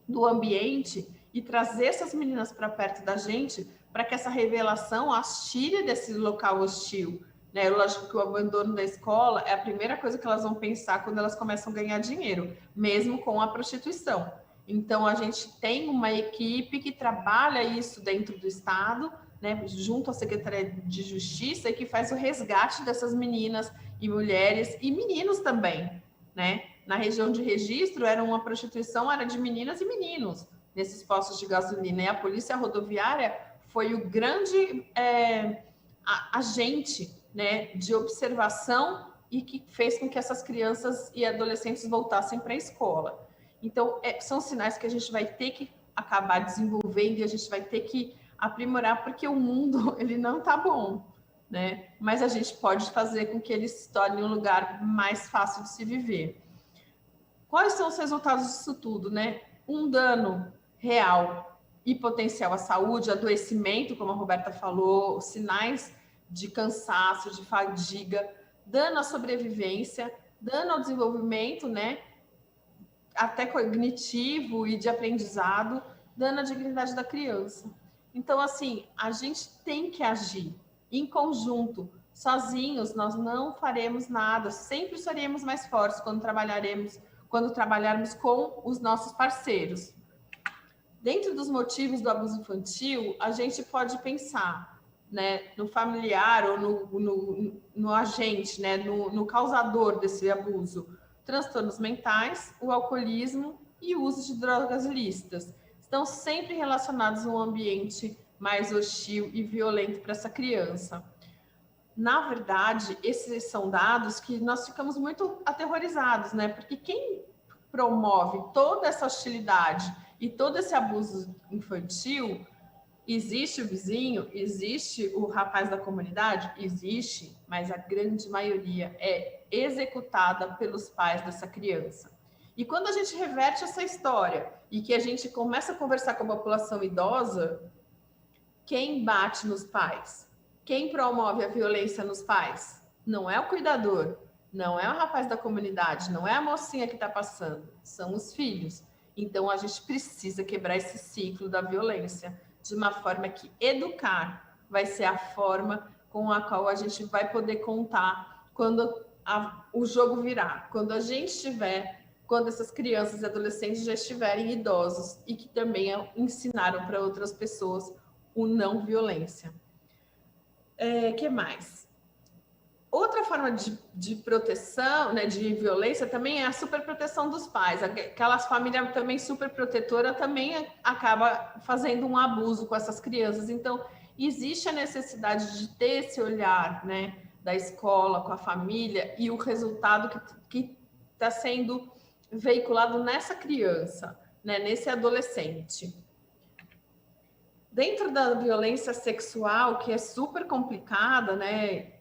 do ambiente e trazer essas meninas para perto da gente para que essa revelação as tire desse local hostil. Né? Lógico que o abandono da escola é a primeira coisa que elas vão pensar quando elas começam a ganhar dinheiro, mesmo com a prostituição. Então, a gente tem uma equipe que trabalha isso dentro do Estado, né, junto à Secretaria de Justiça, e que faz o resgate dessas meninas e mulheres, e meninos também, né? Na região de registro, uma prostituição era de meninas e meninos, nesses postos de gasolina, e a Polícia Rodoviária foi o grande agente, né, de observação e que fez com que essas crianças e adolescentes voltassem para a escola. Então, são sinais que a gente vai ter que acabar desenvolvendo e a gente vai ter que aprimorar, porque o mundo ele não está bom, né? Mas a gente pode fazer com que ele se torne um lugar mais fácil de se viver. Quais são os resultados disso tudo, né? Um dano real e potencial à saúde, adoecimento, como a Roberta falou, sinais de cansaço, de fadiga, dano à sobrevivência, dano ao desenvolvimento, né? Até cognitivo e de aprendizado, dano à dignidade da criança. Então, assim, a gente tem que agir em conjunto. Sozinhos, nós não faremos nada. Sempre seremos mais fortes quando trabalharmos com os nossos parceiros. Dentro dos motivos do abuso infantil, a gente pode pensar, né, no familiar ou no agente, né, no causador desse abuso. Transtornos mentais, o alcoolismo e o uso de drogas ilícitas estão sempre relacionados a um ambiente mais hostil e violento para essa criança. Na verdade, esses são dados que nós ficamos muito aterrorizados, né? Porque quem promove toda essa hostilidade e todo esse abuso infantil, existe o vizinho, existe o rapaz da comunidade? Existe, mas a grande maioria é executada pelos pais dessa criança. E quando a gente reverte essa história e que a gente começa a conversar com a população idosa, quem bate nos pais? Quem promove a violência nos pais? Não é o cuidador, não é o rapaz da comunidade, não é a mocinha que está passando, são os filhos. Então, a gente precisa quebrar esse ciclo da violência de uma forma que educar vai ser a forma com a qual a gente vai poder contar quando o jogo virar, quando a gente estiver, quando essas crianças e adolescentes já estiverem idosos e que também ensinaram para outras pessoas o não violência. Que mais? Outra forma de proteção, né, de violência também é a superproteção dos pais. Aquelas famílias também superprotetoras também acaba fazendo um abuso com essas crianças. Então, existe a necessidade de ter esse olhar, né, da escola com a família e o resultado que está sendo veiculado nessa criança, né, nesse adolescente. Dentro da violência sexual, que é super complicada, né,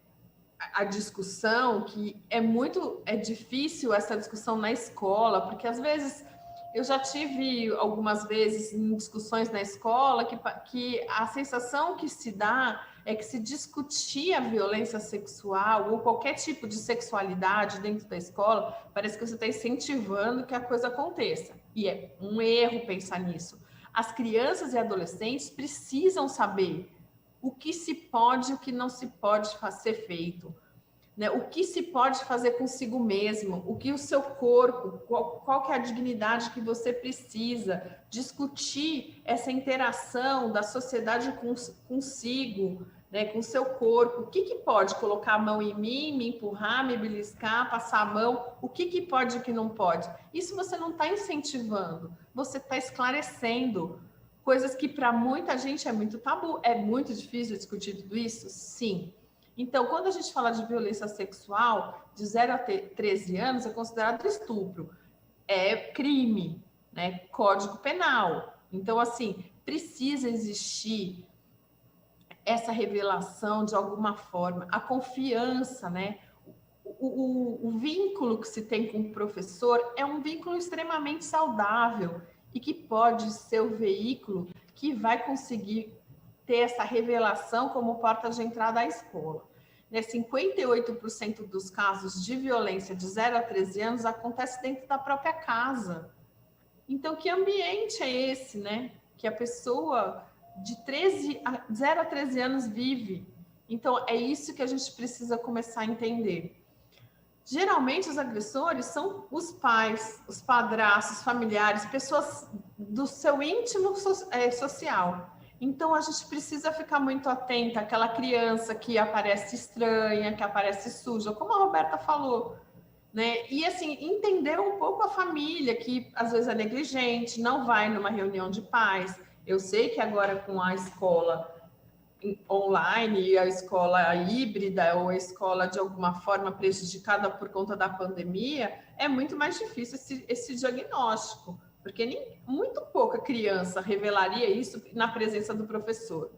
a discussão, que é difícil essa discussão na escola, porque às vezes eu já tive algumas vezes em discussões na escola que a sensação que se dá é que se discutir a violência sexual ou qualquer tipo de sexualidade dentro da escola, parece que você está incentivando que a coisa aconteça. E é um erro pensar nisso. As crianças e adolescentes precisam saber o que se pode e o que não se pode ser feito, né? O que se pode fazer consigo mesmo, o que o seu corpo, qual que é a dignidade que você precisa, discutir essa interação da sociedade consigo, né? Com o seu corpo, o que pode colocar a mão em mim, me empurrar, me beliscar, passar a mão, o que pode e o que não pode. Isso você não está incentivando, você está esclarecendo coisas que para muita gente é muito tabu. É muito difícil discutir tudo isso? Sim. Então, quando a gente fala de violência sexual, de 0 a 13 anos, é considerado estupro. É crime, né? Código Penal. Então, assim, precisa existir essa revelação de alguma forma. A confiança, né? O vínculo que se tem com o professor é um vínculo extremamente saudável e que pode ser o veículo que vai conseguir ter essa revelação como porta de entrada à escola. 58% dos casos de violência de 0 a 13 anos acontece dentro da própria casa. Então, que ambiente é esse, né? Que a pessoa de 0 a 13 anos vive. Então, é isso que a gente precisa começar a entender. Geralmente, os agressores são os pais, os padrastos, familiares, pessoas do seu íntimo social. Então, a gente precisa ficar muito atenta àquela criança que aparece estranha, que aparece suja, como a Roberta falou, né? E, assim, entender um pouco a família, que às vezes é negligente, não vai numa reunião de pais. Eu sei que agora com a escola online, a escola híbrida ou a escola de alguma forma prejudicada por conta da pandemia, é muito mais difícil esse diagnóstico, porque muito pouca criança revelaria isso na presença do professor.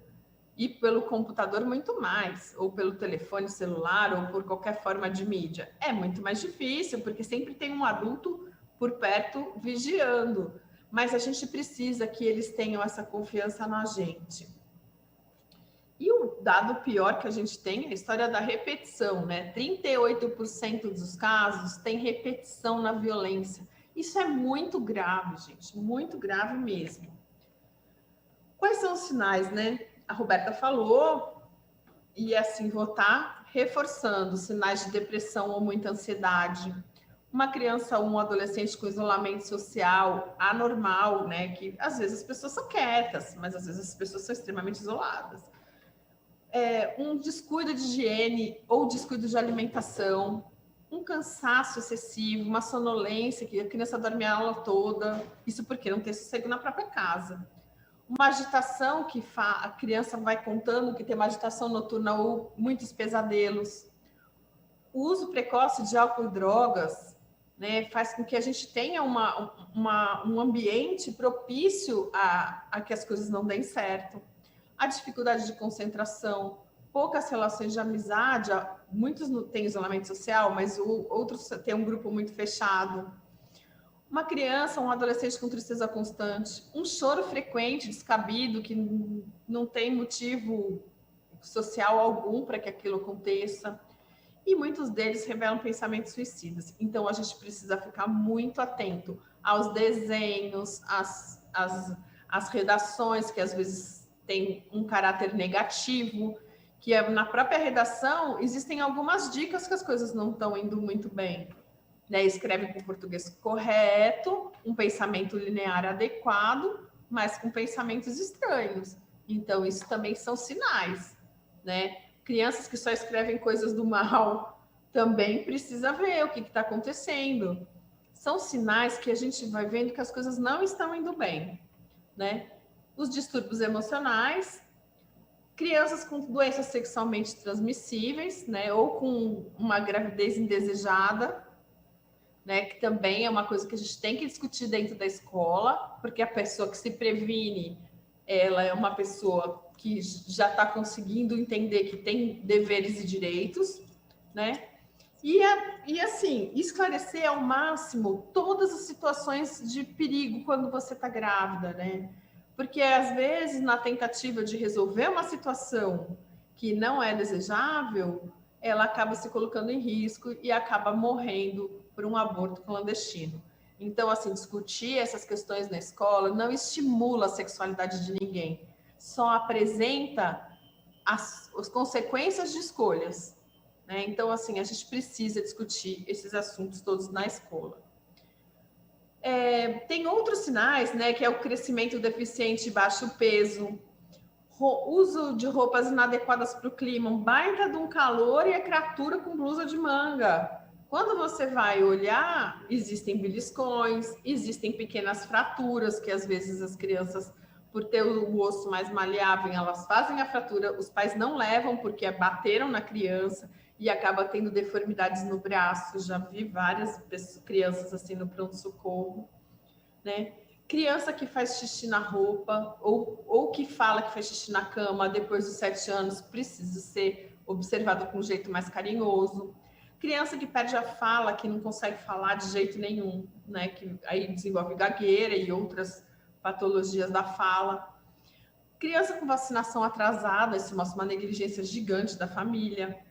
E pelo computador muito mais, ou pelo telefone celular, ou por qualquer forma de mídia. É muito mais difícil, porque sempre tem um adulto por perto vigiando. Mas a gente precisa que eles tenham essa confiança na gente. E o dado pior que a gente tem é a história da repetição, né? 38% dos casos tem repetição na violência. Isso é muito grave, gente, muito grave mesmo. Quais são os sinais, né? A Roberta falou, e assim vou estar reforçando sinais de depressão ou muita ansiedade. Uma criança ou um adolescente com isolamento social anormal, né? Que às vezes as pessoas são quietas, mas às vezes as pessoas são extremamente isoladas. Um descuido de higiene ou descuido de alimentação, um cansaço excessivo, uma sonolência, que a criança dorme a aula toda, isso porque não tem sossego na própria casa. Uma agitação que a criança vai contando que tem uma agitação noturna ou muitos pesadelos. O uso precoce de álcool e drogas, né, faz com que a gente tenha um ambiente propício a que as coisas não deem certo. A dificuldade de concentração, poucas relações de amizade, muitos têm isolamento social, mas outros têm um grupo muito fechado. Uma criança, um adolescente com tristeza constante, um choro frequente, descabido, que não tem motivo social algum para que aquilo aconteça. E muitos deles revelam pensamentos suicidas. Então, a gente precisa ficar muito atento aos desenhos, às redações, que às vezes tem um caráter negativo, que na própria redação existem algumas dicas que as coisas não estão indo muito bem. Né? Escreve com português correto, um pensamento linear adequado, mas com pensamentos estranhos. Então, isso também são sinais, né? Crianças que só escrevem coisas do mal, também precisa ver o que está acontecendo. São sinais que a gente vai vendo que as coisas não estão indo bem, né? Os distúrbios emocionais, crianças com doenças sexualmente transmissíveis, né? Ou com uma gravidez indesejada, né? Que também é uma coisa que a gente tem que discutir dentro da escola, porque a pessoa que se previne, ela é uma pessoa que já está conseguindo entender que tem deveres e direitos, né? E assim, esclarecer ao máximo todas as situações de perigo quando você está grávida, né? Porque às vezes, na tentativa de resolver uma situação que não é desejável, ela acaba se colocando em risco e acaba morrendo por um aborto clandestino. Então, assim, discutir essas questões na escola não estimula a sexualidade de ninguém, só apresenta as consequências de escolhas, né? Então, assim, a gente precisa discutir esses assuntos todos na escola. Tem outros sinais, né, que é o crescimento deficiente e baixo peso, uso de roupas inadequadas para o clima, um baita de um calor e a criatura com blusa de manga. Quando você vai olhar, existem beliscões, existem pequenas fraturas, que às vezes as crianças, por ter o osso mais maleável, elas fazem a fratura, os pais não levam porque bateram na criança e acaba tendo deformidades no braço. Já vi várias crianças assim no pronto-socorro, né? Criança que faz xixi na roupa ou que fala que faz xixi na cama depois dos 7 anos precisa ser observado com um jeito mais carinhoso. Criança que perde a fala, que não consegue falar de jeito nenhum, né? Que aí desenvolve gagueira e outras patologias da fala. Criança com vacinação atrasada, isso mostra uma negligência gigante da família.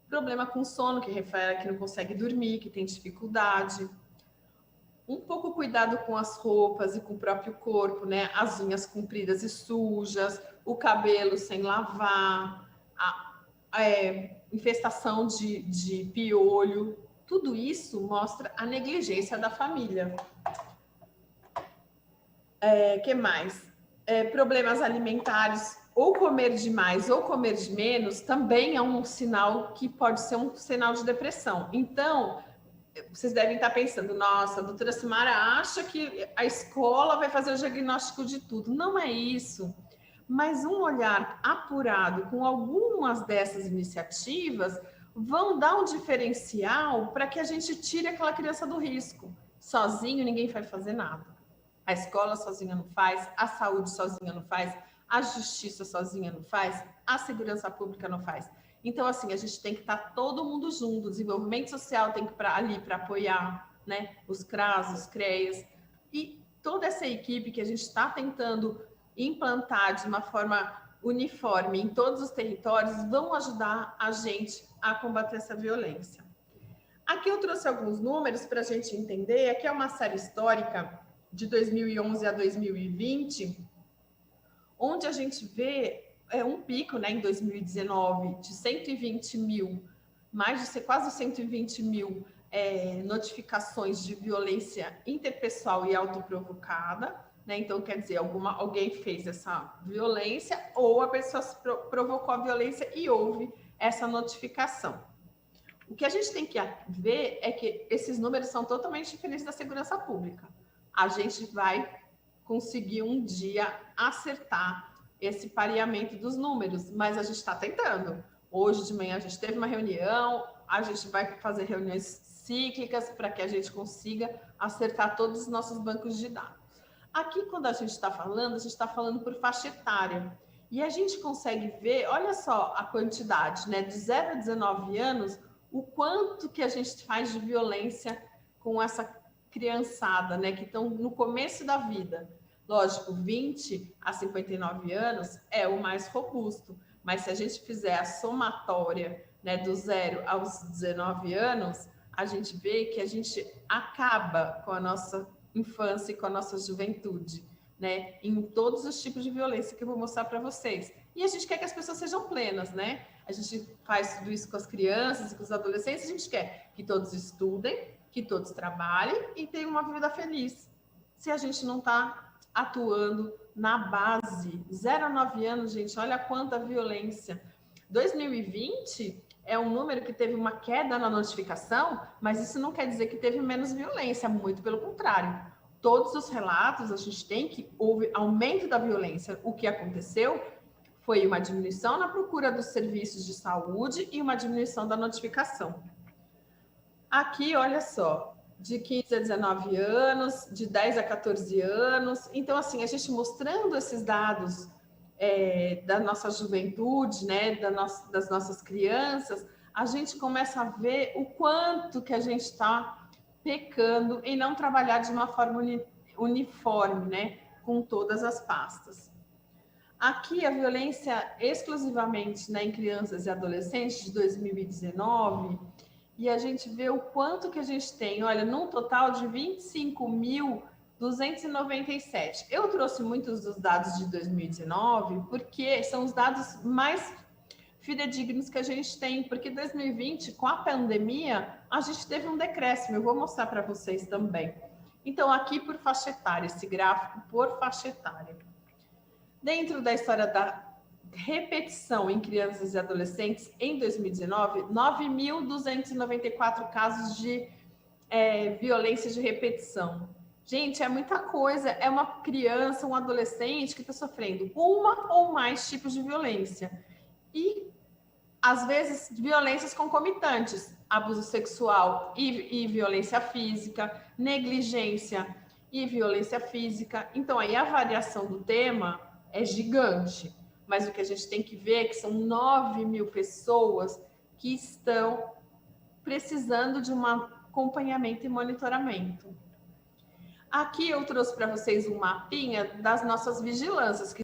Problema com sono, que refere a que não consegue dormir, que tem dificuldade. Um pouco cuidado com as roupas e com o próprio corpo, né? As unhas compridas e sujas, o cabelo sem lavar, infestação de piolho. Tudo isso mostra a negligência da família. Que mais? Problemas alimentares, ou comer demais ou comer de menos, também é um sinal que pode ser um sinal de depressão. Então, vocês devem estar pensando, nossa, a doutora Simara acha que a escola vai fazer o diagnóstico de tudo. Não é isso. Mas um olhar apurado com algumas dessas iniciativas vão dar um diferencial para que a gente tire aquela criança do risco. Sozinho ninguém vai fazer nada. A escola sozinha não faz, a saúde sozinha não faz, a justiça sozinha não faz, a segurança pública não faz. Então, assim, a gente tem que estar todo mundo junto, o desenvolvimento social tem que estar ali para apoiar, né? Os CRAS, os CREAS, e toda essa equipe que a gente está tentando implantar de uma forma uniforme em todos os territórios vão ajudar a gente a combater essa violência. Aqui eu trouxe alguns números para a gente entender. Aqui é uma série histórica de 2011 a 2020, onde a gente vê um pico, né, em 2019 de 120 mil, mais de quase 120 mil notificações de violência interpessoal e autoprovocada, né? Então, quer dizer, alguém fez essa violência ou a pessoa provocou a violência e houve essa notificação. O que a gente tem que ver é que esses números são totalmente diferentes da segurança pública. A gente vai conseguir um dia acertar esse pareamento dos números, mas a gente está tentando. Hoje de manhã a gente teve uma reunião, a gente vai fazer reuniões cíclicas para que a gente consiga acertar todos os nossos bancos de dados. Aqui, quando a gente está falando por faixa etária. E a gente consegue ver, olha só a quantidade, né? De 0 a 19 anos, o quanto que a gente faz de violência com essa criançada, né? Que estão no começo da vida. Lógico, 20 a 59 anos é o mais robusto, mas se a gente fizer a somatória, né, do 0 aos 19 anos, a gente vê que a gente acaba com a nossa infância e com a nossa juventude, né, em todos os tipos de violência que eu vou mostrar para vocês. E a gente quer que as pessoas sejam plenas, né? A gente faz tudo isso com as crianças e com os adolescentes, a gente quer que todos estudem, que todos trabalhem e tenham uma vida feliz. Se a gente não está atuando na base, 0 a 9 anos, gente, olha quanta violência. 2020 é um número que teve uma queda na notificação, mas isso não quer dizer que teve menos violência, muito pelo contrário. Todos os relatos, a gente tem que houve aumento da violência. O que aconteceu foi uma diminuição na procura dos serviços de saúde e uma diminuição da notificação. Aqui, olha só, de 15 a 19 anos, de 10 a 14 anos. Então, assim, a gente mostrando esses dados da nossa juventude, né, das nossas crianças, a gente começa a ver o quanto que a gente está pecando em não trabalhar de uma forma uniforme, né, com todas as pastas. Aqui, a violência exclusivamente, né, em crianças e adolescentes de 2019, e a gente vê o quanto que a gente tem, olha, num total de 25.297. Eu trouxe muitos dos dados de 2019, porque são os dados mais fidedignos que a gente tem, porque 2020, com a pandemia, a gente teve um decréscimo, eu vou mostrar para vocês também. Então, aqui por faixa etária, esse gráfico por faixa etária. Dentro da história da repetição em crianças e adolescentes, em 2019, 9.294 casos de violência de repetição. Gente, é muita coisa. É uma criança, um adolescente que está sofrendo uma ou mais tipos de violência. E, às vezes, violências concomitantes. Abuso sexual e violência física, negligência e violência física. Então, aí a variação do tema é gigante. Mas o que a gente tem que ver é que são 9.000 pessoas que estão precisando de um acompanhamento e monitoramento. Aqui eu trouxe para vocês um mapinha das nossas vigilâncias, que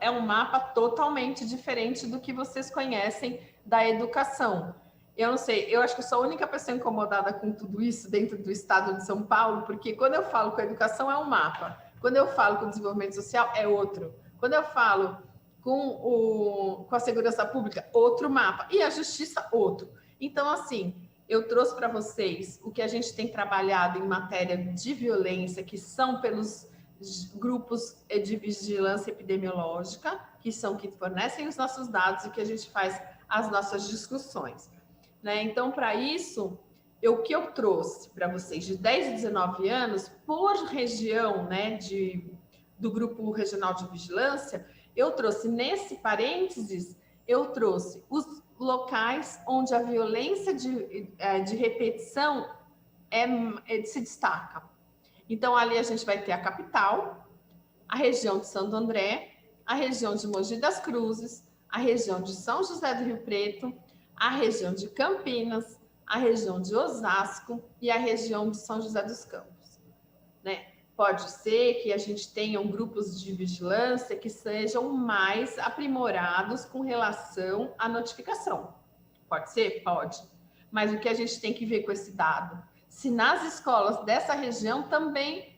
é um mapa totalmente diferente do que vocês conhecem da educação. Eu não sei, eu acho que eu sou a única pessoa incomodada com tudo isso dentro do estado de São Paulo, porque quando eu falo com a educação é um mapa, quando eu falo com o desenvolvimento social é outro, quando eu falo com a segurança pública, outro mapa, e a justiça, outro. Então, assim, eu trouxe para vocês o que a gente tem trabalhado em matéria de violência, que são pelos grupos de vigilância epidemiológica, que fornecem os nossos dados e que a gente faz as nossas discussões. Né? Então, para isso, o que eu trouxe para vocês de 10 a 19 anos, por região, né, do grupo regional de vigilância, eu trouxe nesse parênteses, eu trouxe os locais onde a violência de repetição se destaca. Então, ali a gente vai ter a capital, a região de Santo André, a região de Mogi das Cruzes, a região de São José do Rio Preto, a região de Campinas, a região de Osasco e a região de São José dos Campos. Né? Pode ser que a gente tenha grupos de vigilância que sejam mais aprimorados com relação à notificação. Pode ser? Pode. Mas o que a gente tem que ver com esse dado? Se nas escolas dessa região também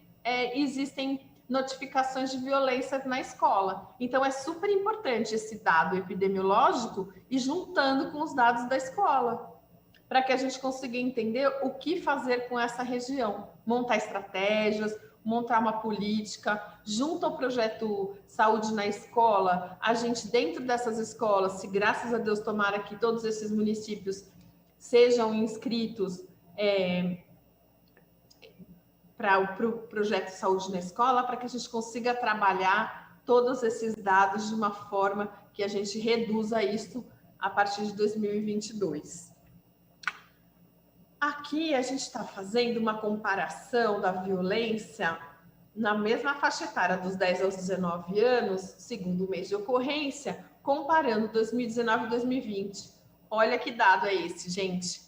existem notificações de violência na escola. Então, é super importante esse dado epidemiológico e juntando com os dados da escola, para que a gente consiga entender o que fazer com essa região, montar estratégias, montar uma política, junto ao projeto Saúde na Escola, a gente dentro dessas escolas, se graças a Deus tomara que todos esses municípios sejam inscritos para o projeto Saúde na Escola, para que a gente consiga trabalhar todos esses dados de uma forma que a gente reduza isso a partir de 2022. Aqui a gente está fazendo uma comparação da violência na mesma faixa etária dos 10 aos 19 anos, segundo mês de ocorrência, comparando 2019 e 2020. Olha que dado é esse, gente.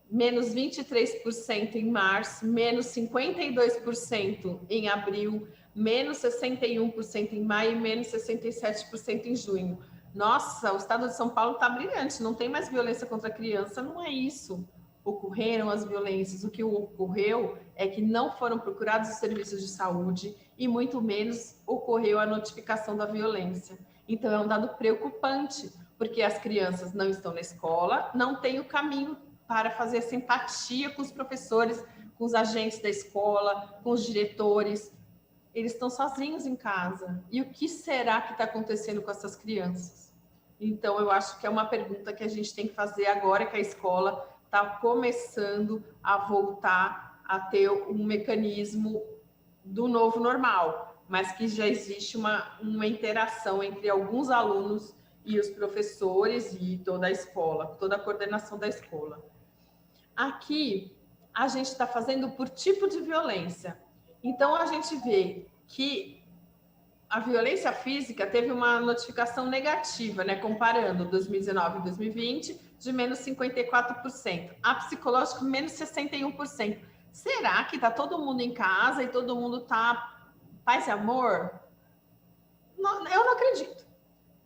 Menos 23% em março, menos 52% em abril, menos 61% em maio e menos 67% em junho. Nossa, o estado de São Paulo está brilhante, não tem mais violência contra a criança, não é isso. Ocorreram as violências, o que ocorreu é que não foram procurados os serviços de saúde e muito menos ocorreu a notificação da violência. Então é um dado preocupante, porque as crianças não estão na escola, não têm o caminho para fazer essa empatia com os professores, com os agentes da escola, com os diretores. Eles estão sozinhos em casa. E o que será que está acontecendo com essas crianças? Então, eu acho que é uma pergunta que a gente tem que fazer agora que a escola está começando a voltar a ter um mecanismo do novo normal, mas que já existe uma interação entre alguns alunos e os professores e toda a escola, toda a coordenação da escola. Aqui, a gente está fazendo por tipo de violência. Então, a gente vê que a violência física teve uma notificação negativa, né? Comparando 2019 e 2020, de menos 54%. A psicológica, menos 61%. Será que está todo mundo em casa e todo mundo está paz e amor? Não, eu não acredito,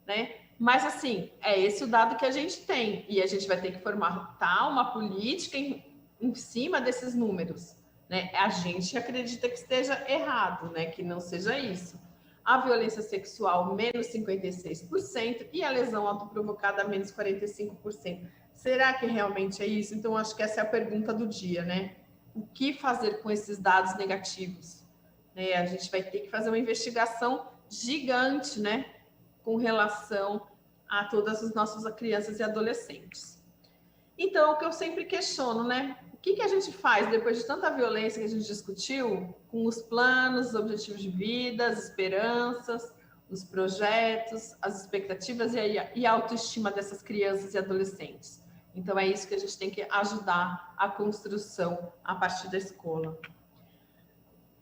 né? Mas, assim, é esse o dado que a gente tem. E a gente vai ter que formatar uma política em cima desses números, né? A gente acredita que esteja errado, né? Que não seja isso. A violência sexual, menos 56%, e a lesão autoprovocada, menos 45%. Será que realmente é isso? Então, acho que essa é a pergunta do dia, né? O que fazer com esses dados negativos? Né? A gente vai ter que fazer uma investigação gigante, né? Com relação a todas as nossas crianças e adolescentes. Então, o que eu sempre questiono, né? O que a gente faz depois de tanta violência que a gente discutiu, com os planos, os objetivos de vida, as esperanças, os projetos, as expectativas e a autoestima dessas crianças e adolescentes? Então, é isso que a gente tem que ajudar a construção a partir da escola.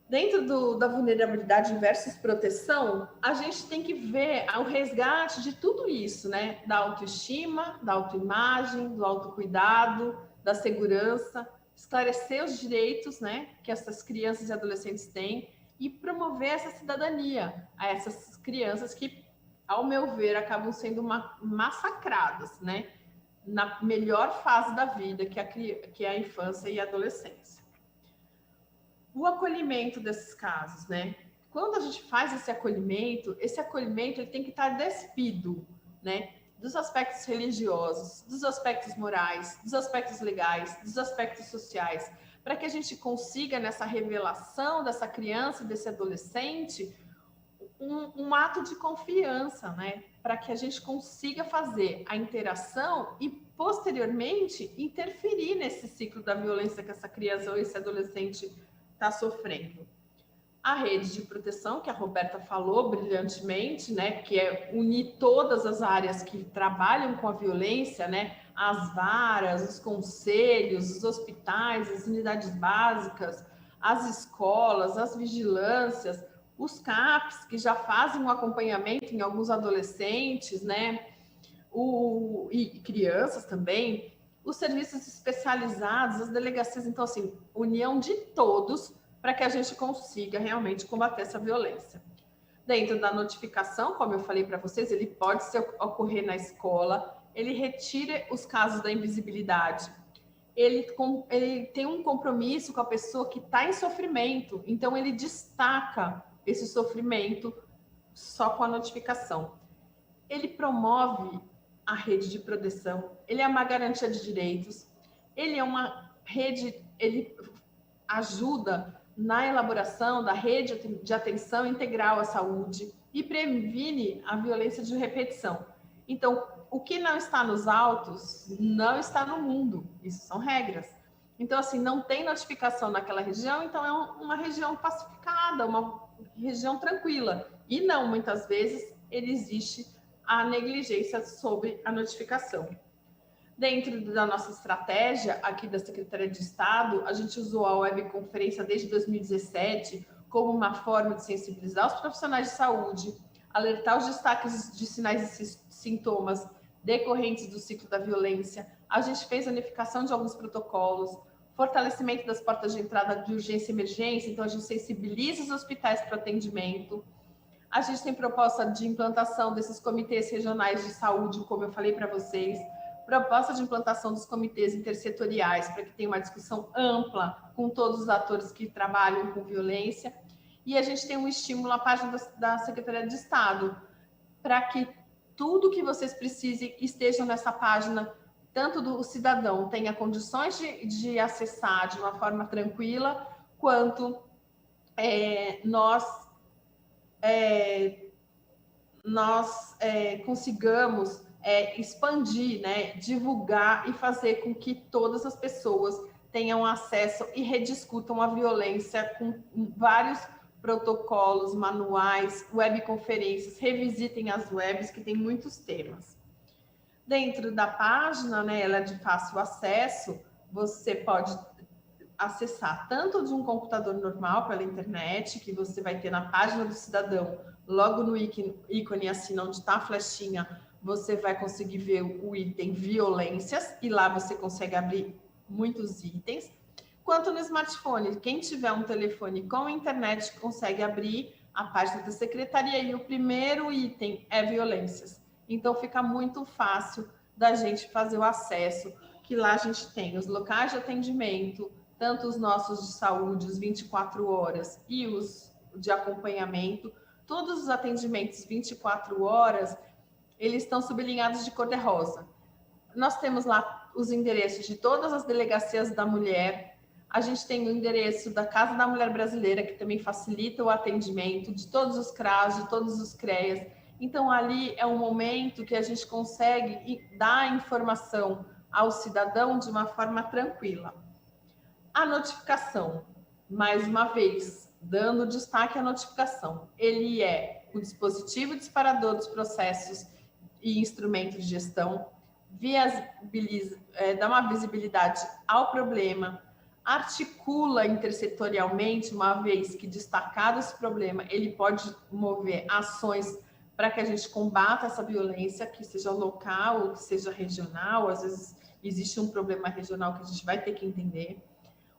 Dentro da vulnerabilidade versus proteção, a gente tem que ver o resgate de tudo isso, né? Da autoestima, da autoimagem, do autocuidado, da segurança, esclarecer os direitos, né, que essas crianças e adolescentes têm e promover essa cidadania a essas crianças que, ao meu ver, acabam sendo massacradas, né? Na melhor fase da vida, que é a infância e a adolescência. O acolhimento desses casos, né? Quando a gente faz esse acolhimento ele tem que estar despido, né? Dos aspectos religiosos, dos aspectos morais, dos aspectos legais, dos aspectos sociais, para que a gente consiga, nessa revelação dessa criança, desse adolescente, um ato de confiança, né? Para que a gente consiga fazer a interação e, posteriormente, interferir nesse ciclo da violência que essa criança ou esse adolescente está sofrendo. A rede de proteção, que a Roberta falou brilhantemente, né, que é unir todas as áreas que trabalham com a violência, né, as varas, os conselhos, os hospitais, as unidades básicas, as escolas, as vigilâncias, os CAPs, que já fazem um acompanhamento em alguns adolescentes, né, e crianças também, os serviços especializados, as delegacias. Então, assim, união de todos para que a gente consiga realmente combater essa violência. Dentro da notificação, como eu falei para vocês, ele pode ocorrer na escola, ele retira os casos da invisibilidade, ele tem um compromisso com a pessoa que está em sofrimento, então ele destaca esse sofrimento só com a notificação. Ele promove a rede de proteção, ele é uma garantia de direitos, ele é uma rede, ele ajuda na elaboração da rede de atenção integral à saúde e previne a violência de repetição. Então, o que não está nos autos não está no mundo, isso são regras. Então, assim, não tem notificação naquela região, então é uma região pacificada, uma região tranquila. E não, muitas vezes, existe a negligência sobre a notificação. Dentro da nossa estratégia aqui da Secretaria de Estado, a gente usou a webconferência desde 2017 como uma forma de sensibilizar os profissionais de saúde, alertar os destaques de sinais e sintomas decorrentes do ciclo da violência. A gente fez a unificação de alguns protocolos, fortalecimento das portas de entrada de urgência e emergência, então a gente sensibiliza os hospitais para o atendimento. A gente tem proposta de implantação desses comitês regionais de saúde, como eu falei para vocês, proposta de implantação dos comitês intersetoriais, para que tenha uma discussão ampla com todos os atores que trabalham com violência. E a gente tem um estímulo na página da Secretaria de Estado, para que tudo que vocês precisem esteja nessa página, tanto do cidadão tenha condições de acessar de uma forma tranquila, quanto nós consigamos expandir, né, divulgar e fazer com que todas as pessoas tenham acesso e rediscutam a violência com vários protocolos, manuais, webconferências, revisitem as webs, que tem muitos temas. Dentro da página, né, ela é de fácil acesso, você pode acessar tanto de um computador normal pela internet, que você vai ter na página do cidadão, logo no ícone assim, onde está a flechinha, você vai conseguir ver o item violências, e lá você consegue abrir muitos itens. Quanto no smartphone, quem tiver um telefone com internet consegue abrir a página da secretaria, e o primeiro item é violências. Então fica muito fácil da gente fazer o acesso, que lá a gente tem os locais de atendimento, tanto os nossos de saúde, os 24 horas, e os de acompanhamento. Todos os atendimentos 24 horas, eles estão sublinhados de cor-de-rosa. Nós temos lá os endereços de todas as delegacias da mulher. A gente tem o endereço da Casa da Mulher Brasileira, que também facilita o atendimento, de todos os CRAS, de todos os CREAS. Então, ali é um momento que a gente consegue dar informação ao cidadão de uma forma tranquila. A notificação, mais uma vez, dando destaque à notificação, ele é o dispositivo disparador dos processos e instrumento de gestão, dá uma visibilidade ao problema, articula intersetorialmente, uma vez que destacado esse problema, ele pode mover ações para que a gente combata essa violência, que seja local ou que seja regional. Às vezes existe um problema regional que a gente vai ter que entender.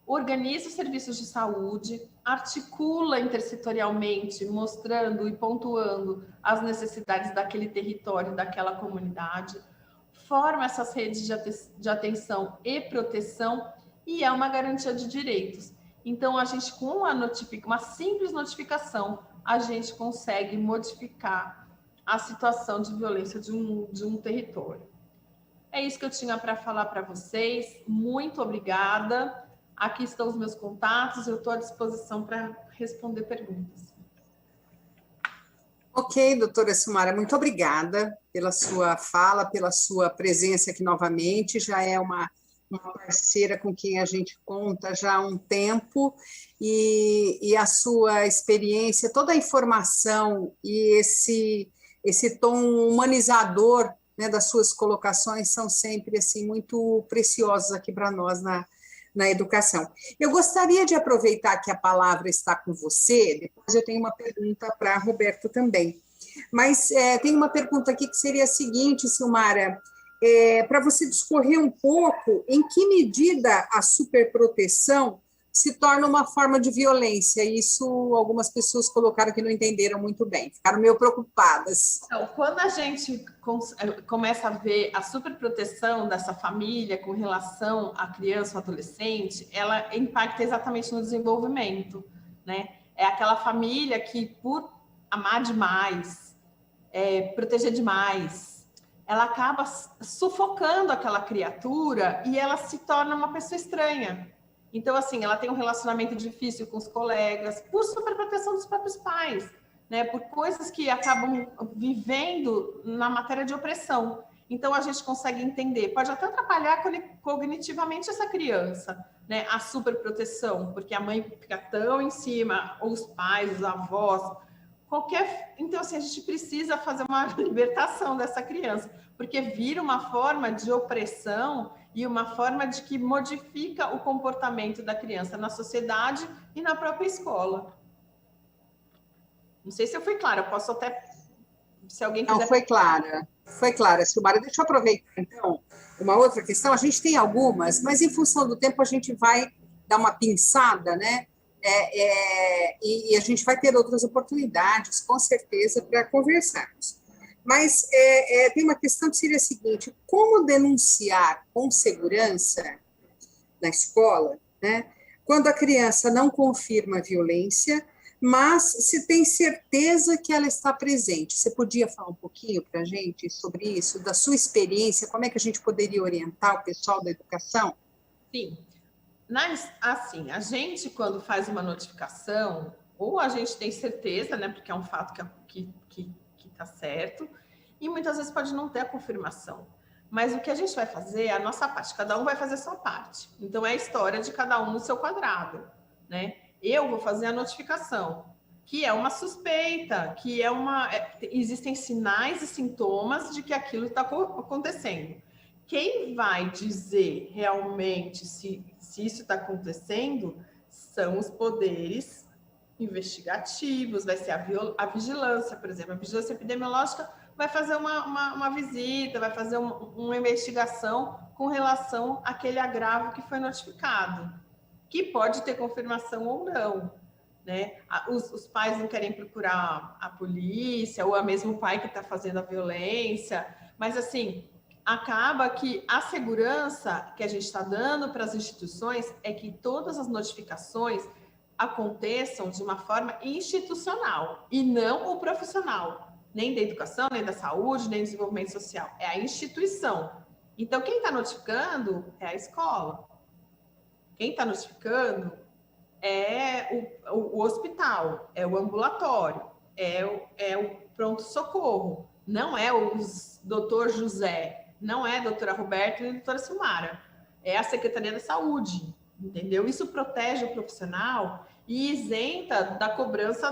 Organiza os serviços de saúde, articula intersetorialmente, mostrando e pontuando as necessidades daquele território, daquela comunidade, forma essas redes de atenção e proteção, e é uma garantia de direitos. Então, a gente, com uma simples notificação, a gente consegue modificar a situação de violência de um território. É isso que eu tinha para falar para vocês. Muito obrigada. Aqui estão os meus contatos, eu estou à disposição para responder perguntas. Ok, doutora Silmara, muito obrigada pela sua fala, pela sua presença aqui novamente. Já é uma parceira com quem a gente conta já há um tempo, e a sua experiência, toda a informação e esse tom humanizador, né, das suas colocações são sempre assim, muito preciosos aqui para nós na educação. Eu gostaria de aproveitar que a palavra está com você, depois eu tenho uma pergunta para Roberto também. Mas tem uma pergunta aqui que seria a seguinte, Silmara, para você discorrer um pouco em que medida a superproteção se torna uma forma de violência. Isso algumas pessoas colocaram que não entenderam muito bem, ficaram meio preocupadas. Então, quando a gente começa a ver a superproteção dessa família com relação à criança ou adolescente, ela impacta exatamente no desenvolvimento, né? É aquela família que, por amar demais, proteger demais, ela acaba sufocando aquela criatura e ela se torna uma pessoa estranha. Então, assim, ela tem um relacionamento difícil com os colegas, por superproteção dos próprios pais, né? Por coisas que acabam vivendo na matéria de opressão. Então, a gente consegue entender, pode até atrapalhar cognitivamente essa criança, né? A superproteção, porque a mãe fica tão em cima, ou os pais, os avós, Então, assim, a gente precisa fazer uma libertação dessa criança, porque vira uma forma de opressão e uma forma de que modifica o comportamento da criança na sociedade e na própria escola. Não sei se eu fui clara, eu posso até... Se alguém quiser... Não, foi clara, Silmara. Deixa eu aproveitar, então, uma outra questão. A gente tem algumas, mas em função do tempo a gente vai dar uma pinçada, né? E a gente vai ter outras oportunidades, com certeza, para conversarmos. Mas tem uma questão que seria a seguinte: como denunciar com segurança na escola, né, quando a criança não confirma a violência, mas se tem certeza que ela está presente? Você podia falar um pouquinho para a gente sobre isso, da sua experiência, como é que a gente poderia orientar o pessoal da educação? Sim. Assim, a gente, quando faz uma notificação, ou a gente tem certeza, né, porque é um fato que está certo, e muitas vezes pode não ter a confirmação. Mas o que a gente vai fazer é a nossa parte, cada um vai fazer a sua parte. Então, é a história de cada um no seu quadrado, né? Eu vou fazer a notificação, que é uma suspeita, que existem sinais e sintomas de que aquilo está acontecendo. Quem vai dizer realmente se isso está acontecendo são os poderes investigativos, vai ser a vigilância, por exemplo. A vigilância epidemiológica vai fazer uma visita, vai fazer uma investigação com relação àquele agravo que foi notificado, que pode ter confirmação ou não, né? Os pais não querem procurar a polícia, ou é mesmo o pai que está fazendo a violência, mas assim, acaba que a segurança que a gente está dando para as instituições é que todas as notificações aconteçam de uma forma institucional e não o profissional, nem da educação, nem da saúde, nem do desenvolvimento social, é a instituição. Então, quem está notificando é a escola. Quem está notificando é o hospital, é o ambulatório, é o pronto-socorro, não é o doutor José, não é a doutora Roberta nem a doutora Silmara, é a Secretaria da Saúde, entendeu? Isso protege o profissional e isenta da cobrança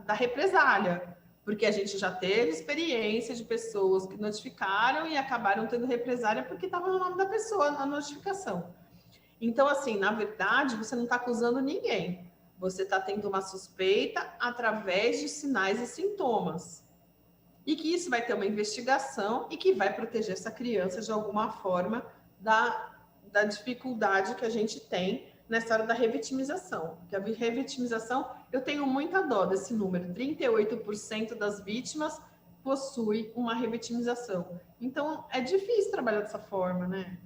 da represália, porque a gente já teve experiência de pessoas que notificaram e acabaram tendo represália porque estava no nome da pessoa na notificação. Então, assim, na verdade, você não está acusando ninguém. Você está tendo uma suspeita através de sinais e sintomas. E que isso vai ter uma investigação e que vai proteger essa criança de alguma forma da dificuldade que a gente tem nessa hora da revitimização. Porque a revitimização, eu tenho muita dó desse número. 38% das vítimas possui uma revitimização. Então, é difícil trabalhar dessa forma, né?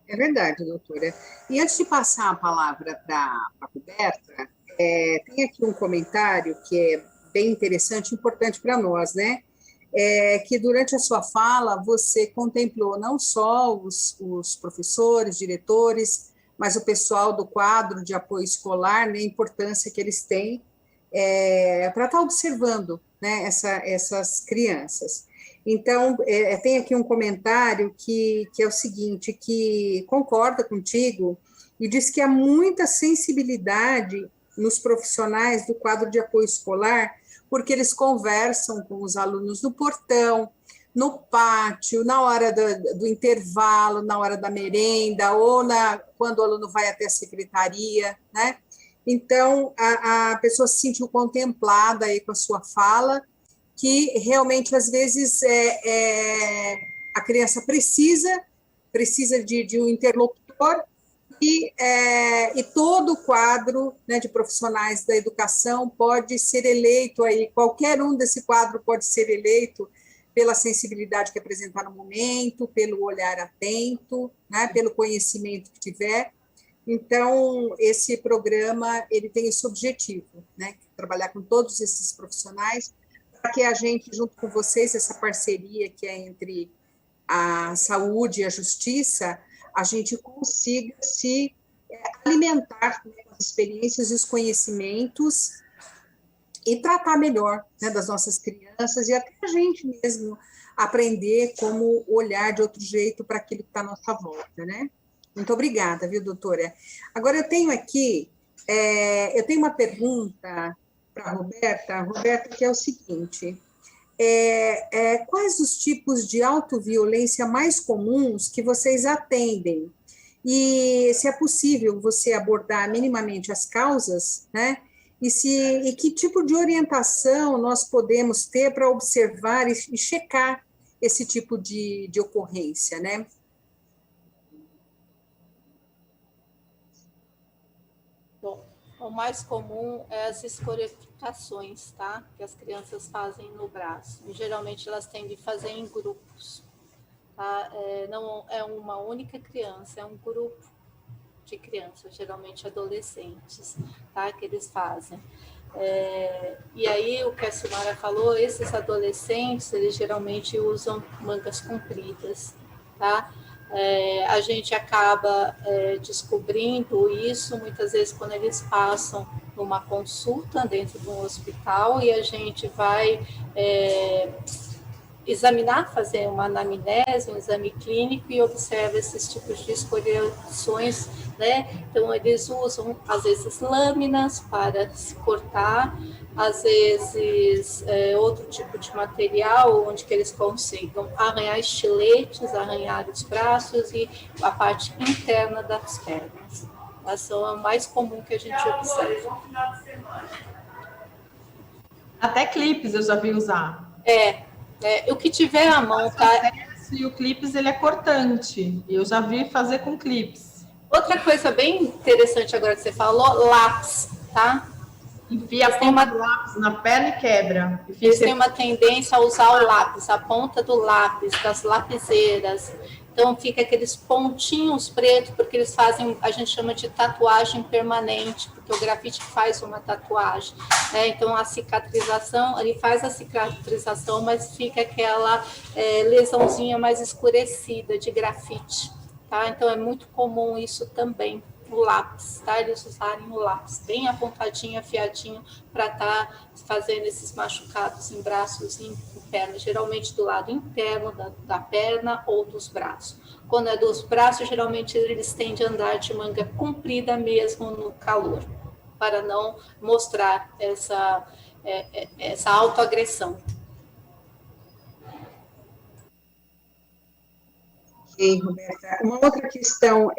É verdade, doutora. E antes de passar a palavra para a Roberta, tem aqui um comentário que é bem interessante, importante para nós, né? Que durante a sua fala você contemplou não só os professores, diretores, mas o pessoal do quadro de apoio escolar, né, a importância que eles têm para estar observando, né, essas crianças. Então, tem aqui um comentário que é o seguinte, que concorda contigo e diz que há muita sensibilidade nos profissionais do quadro de apoio escolar, porque eles conversam com os alunos no portão, no pátio, na hora do intervalo, na hora da merenda, ou quando o aluno vai até a secretaria, né? Então, a pessoa se sentiu contemplada aí com a sua fala, que realmente, às vezes, a criança precisa de um interlocutor e todo o quadro, né, de profissionais da educação pode ser eleito, aí, qualquer um desse quadro pode ser eleito pela sensibilidade que apresentar no momento, pelo olhar atento, né, pelo conhecimento que tiver. Então, esse programa ele tem esse objetivo, né, trabalhar com todos esses profissionais, para que a gente, junto com vocês, essa parceria que é entre a saúde e a justiça, a gente consiga se alimentar com as experiências e os conhecimentos e tratar melhor, né, das nossas crianças e até a gente mesmo aprender como olhar de outro jeito para aquilo que está à nossa volta, né? Muito obrigada, viu, doutora? Agora eu tenho aqui, eu tenho uma pergunta para a Roberta, que é o seguinte: quais os tipos de autoviolência mais comuns que vocês atendem? E se é possível você abordar minimamente as causas, né? E que tipo de orientação nós podemos ter para observar e checar esse tipo de ocorrência, né? Bom, o mais comum é as escorificações, tá? Que as crianças fazem no braço. E, geralmente elas tendem a fazer em grupos, tá? Não é uma única criança, é um grupo de crianças, geralmente adolescentes, tá? Que eles fazem. E aí, o que a Silmara falou, esses adolescentes, eles geralmente usam mangas compridas, tá? A gente acaba descobrindo isso muitas vezes quando eles passam numa consulta dentro de um hospital e a gente vai examinar, fazer uma anamnese, um exame clínico e observa esses tipos de escoriações, né? Então, eles usam, às vezes, lâminas para se cortar, às vezes, outro tipo de material, onde que eles consigam arranhar estiletes, arranhar os braços e a parte interna das pernas. Essa é a mais comum que a gente observa. Até clipes eu já vi usar. O que tiver à mão, tá? E o clipes, ele é cortante. Eu já vi fazer com clipes. Outra coisa bem interessante agora que você falou, lápis, tá? Enfia a ponta do lápis na perna e quebra. Eles têm uma tendência a usar o lápis, a ponta do lápis, das lapiseiras. Então, fica aqueles pontinhos pretos, porque eles fazem, a gente chama de tatuagem permanente, porque o grafite faz uma tatuagem, né? Então, a cicatrização, ele faz a cicatrização, mas fica aquela lesãozinha mais escurecida de grafite, tá? Então, é muito comum isso também, o lápis, tá? Eles usarem o lápis bem apontadinho, afiadinho, para estar fazendo esses machucados em braços e em perna, geralmente do lado interno da perna ou dos braços. Quando é dos braços, geralmente eles tendem a andar de manga comprida mesmo no calor, para não mostrar essa autoagressão. Ok, Roberta. Uma outra questão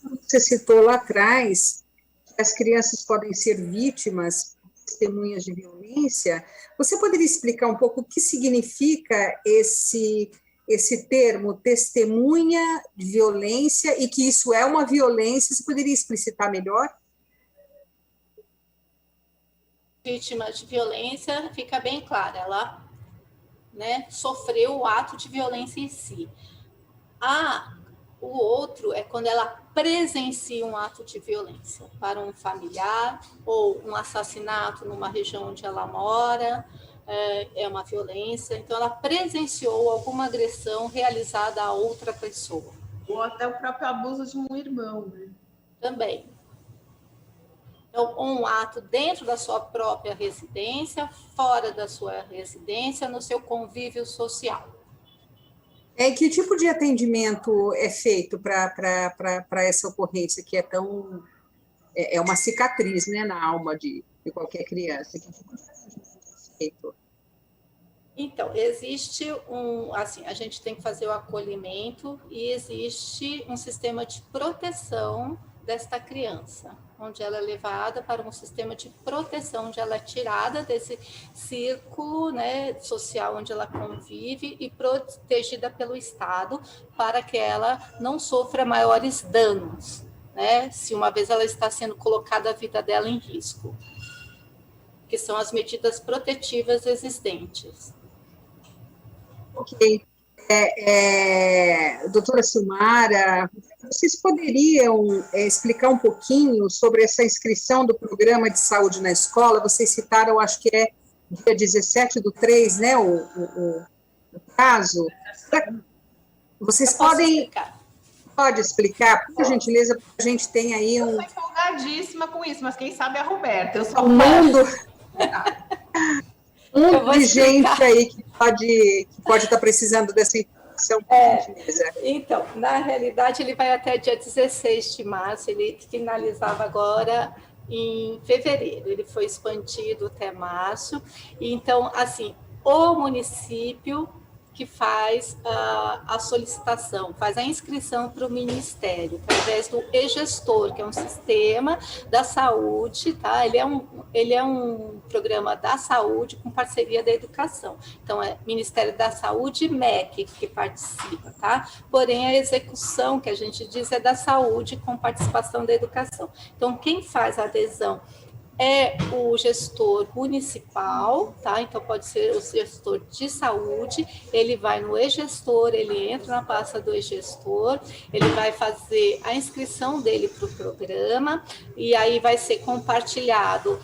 como você citou lá atrás, que as crianças podem ser vítimas, testemunhas de violência. Você poderia explicar um pouco o que significa esse termo, testemunha de violência, e que isso é uma violência? Você poderia explicitar melhor? Vítima de violência, fica bem claro, ela, né, sofreu o ato de violência em si. O outro é quando ela presencia um ato de violência para um familiar ou um assassinato numa região onde ela mora, é uma violência. Então, ela presenciou alguma agressão realizada a outra pessoa. Ou até o próprio abuso de um irmão, né? Também. Então, um ato dentro da sua própria residência, fora da sua residência, no seu convívio social. Que tipo de atendimento é feito para essa ocorrência que é tão... É uma cicatriz, né, na alma de qualquer criança? Que tipo de atendimento é feito? Então, existe a gente tem que fazer o acolhimento e existe um sistema de proteção desta criança, onde ela é levada para um sistema de proteção, onde ela é tirada desse círculo, né, social onde ela convive e protegida pelo Estado para que ela não sofra maiores danos, né, se uma vez ela está sendo colocada a vida dela em risco, que são as medidas protetivas existentes. Ok. Doutora Silmara, vocês poderiam explicar um pouquinho sobre essa inscrição do programa de saúde na escola? Vocês citaram, acho que é dia 17/3, né, o prazo. Vocês podem... Pode explicar, por gentileza, porque a gente tem aí Eu sou empolgadíssima com isso, mas quem sabe é a Roberta. Eu sou um mundo de gente aí que pode estar precisando dessa informação. Então, na realidade, ele vai até dia 16 de março, ele finalizava agora em fevereiro, ele foi expandido até março. Então, assim, o município que faz a solicitação, faz a inscrição para o Ministério, através do e-gestor, que é um sistema da saúde, tá? Ele é um programa da saúde com parceria da educação. Então, é Ministério da Saúde e MEC que participa, tá? Porém, a execução, que a gente diz, é da saúde com participação da educação. Então, quem faz a adesão é o gestor municipal, tá? Então, pode ser o gestor de saúde, ele vai no e-gestor, ele entra na pasta do e-gestor, ele vai fazer a inscrição dele para o programa, e aí vai ser compartilhado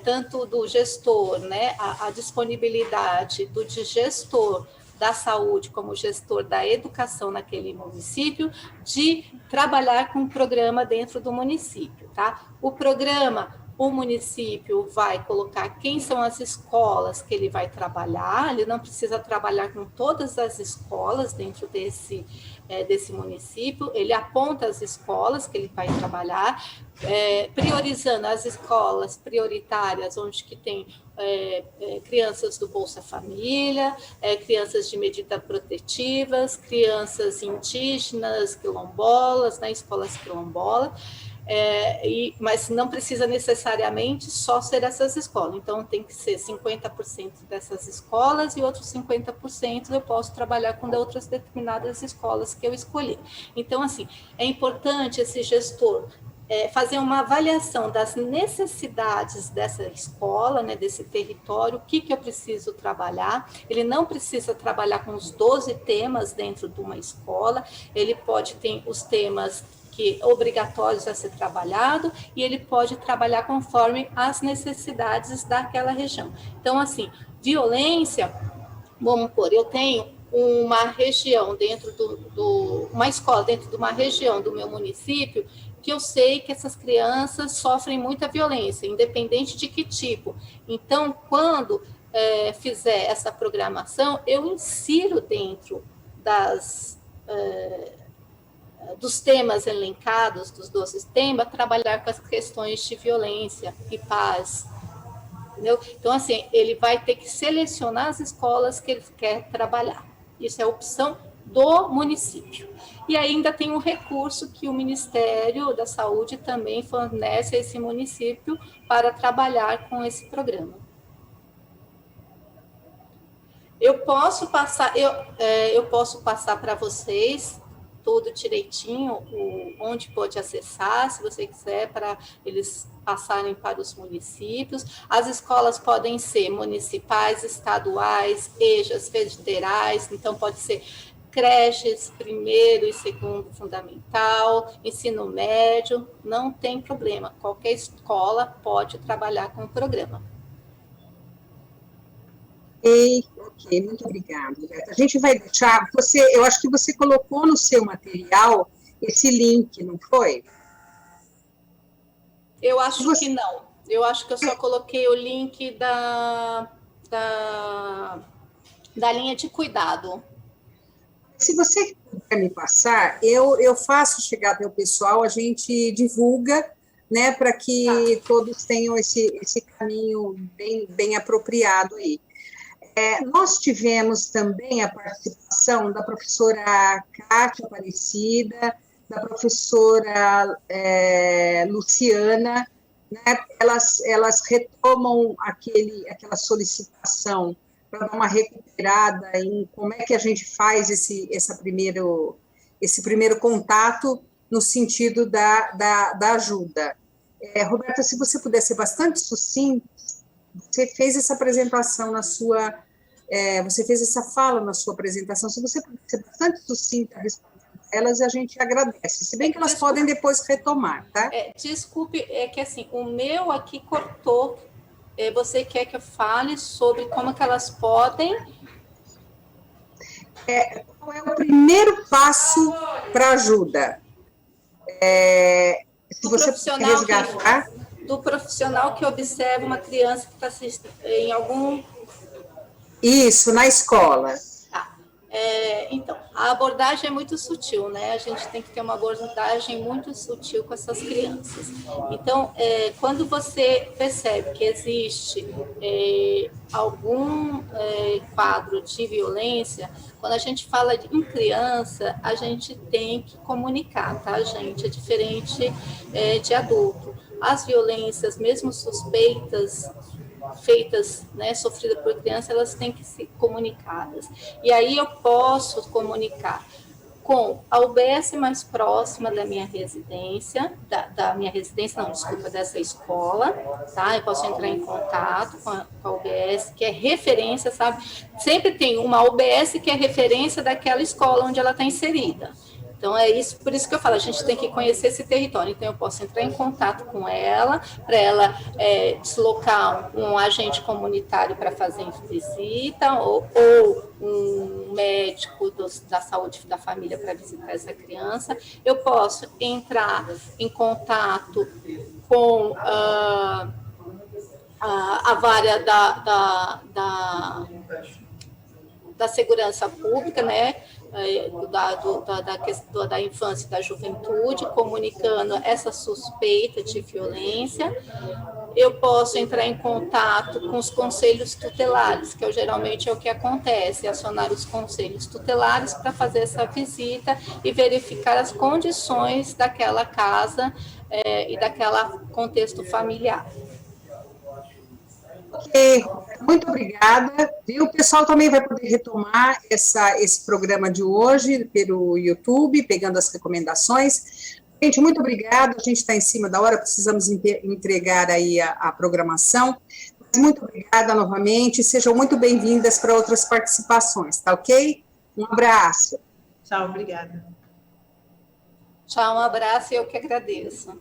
tanto do gestor, né, a disponibilidade do gestor da saúde como gestor da educação naquele município, de trabalhar com o programa dentro do município, tá? O programa o município vai colocar quem são as escolas que ele vai trabalhar, ele não precisa trabalhar com todas as escolas dentro desse município, ele aponta as escolas que ele vai trabalhar, priorizando as escolas prioritárias, onde que tem crianças do Bolsa Família, crianças de medidas protetivas, crianças indígenas, quilombolas, né, escolas quilombolas, mas não precisa necessariamente só ser essas escolas. Então, tem que ser 50% dessas escolas e outros 50% eu posso trabalhar com outras determinadas escolas que eu escolhi. Então, assim, é importante esse gestor fazer uma avaliação das necessidades dessa escola, né, desse território, o que eu preciso trabalhar. Ele não precisa trabalhar com os 12 temas dentro de uma escola, ele pode ter os temas obrigatórios a ser trabalhado, e ele pode trabalhar conforme as necessidades daquela região. Então, assim, violência, vamos pôr, eu tenho uma região dentro uma escola dentro de uma região do meu município, que eu sei que essas crianças sofrem muita violência, independente de que tipo. Então, quando fizer essa programação, eu insiro dentro dos temas elencados, dos 12 temas, trabalhar com as questões de violência e paz. Entendeu? Então, assim, ele vai ter que selecionar as escolas que ele quer trabalhar. Isso é a opção do município. E ainda tem um recurso que o Ministério da Saúde também fornece a esse município para trabalhar com esse programa. Eu posso passar para vocês tudo direitinho, onde pode acessar, se você quiser, para eles passarem para os municípios. As escolas podem ser municipais, estaduais, EJAs, federais, então pode ser creches, primeiro e segundo fundamental, ensino médio, não tem problema, qualquer escola pode trabalhar com o programa. Ok, muito obrigada. A gente vai deixar, eu acho que você colocou no seu material esse link, não foi? Eu acho que não. Eu acho que eu só coloquei o link da linha de cuidado. Se você puder me passar, eu faço chegar até o pessoal, a gente divulga, né, para que todos tenham esse caminho bem apropriado aí. Nós tivemos também a participação da professora Cátia Aparecida, da professora Luciana, né? Elas retomam aquela solicitação para dar uma recuperada em como é que a gente faz esse primeiro contato no sentido da ajuda. Roberta, se você puder ser bastante sucinta, você fez essa apresentação você fez essa fala na sua apresentação, se você puder ser bastante sucinta respondendo elas, a gente agradece, se bem que elas podem depois retomar, tá? Desculpe, é que assim, o meu aqui cortou, você quer que eu fale sobre como que elas podem... Qual é o primeiro passo para ajuda? Se você puder resgatar... Do profissional que observa uma criança que está em algum... Isso, na escola. Então, a abordagem é muito sutil, né? A gente tem que ter uma abordagem muito sutil com essas crianças. Então, quando você percebe que existe algum quadro de violência, quando a gente fala em criança, a gente tem que comunicar, tá, gente? É diferente de adulto. As violências, mesmo suspeitas, feitas, né, sofridas por criança, elas têm que ser comunicadas. E aí eu posso comunicar com a UBS mais próxima da minha residência, dessa escola, tá? Eu posso entrar em contato com a UBS, que é referência, sabe? Sempre tem uma UBS que é referência daquela escola onde ela está inserida. Então, por isso que eu falo, a gente tem que conhecer esse território. Então, eu posso entrar em contato com ela, para ela deslocar um agente comunitário para fazer visita, ou um médico da saúde da família para visitar essa criança. Eu posso entrar em contato com a vara da segurança pública, né, da infância e da juventude, comunicando essa suspeita de violência. Eu posso entrar em contato com os conselhos tutelares, que geralmente é o que acontece, acionar os conselhos tutelares para fazer essa visita e verificar as condições daquela casa e daquele contexto familiar. Ok, muito obrigada. E o pessoal também vai poder retomar esse programa de hoje pelo YouTube, pegando as recomendações. Gente, muito obrigada. A gente está em cima da hora, precisamos entregar aí a programação. Muito obrigada novamente. Sejam muito bem-vindas para outras participações, tá ok? Um abraço. Tchau, obrigada. Tchau, um abraço e eu que agradeço.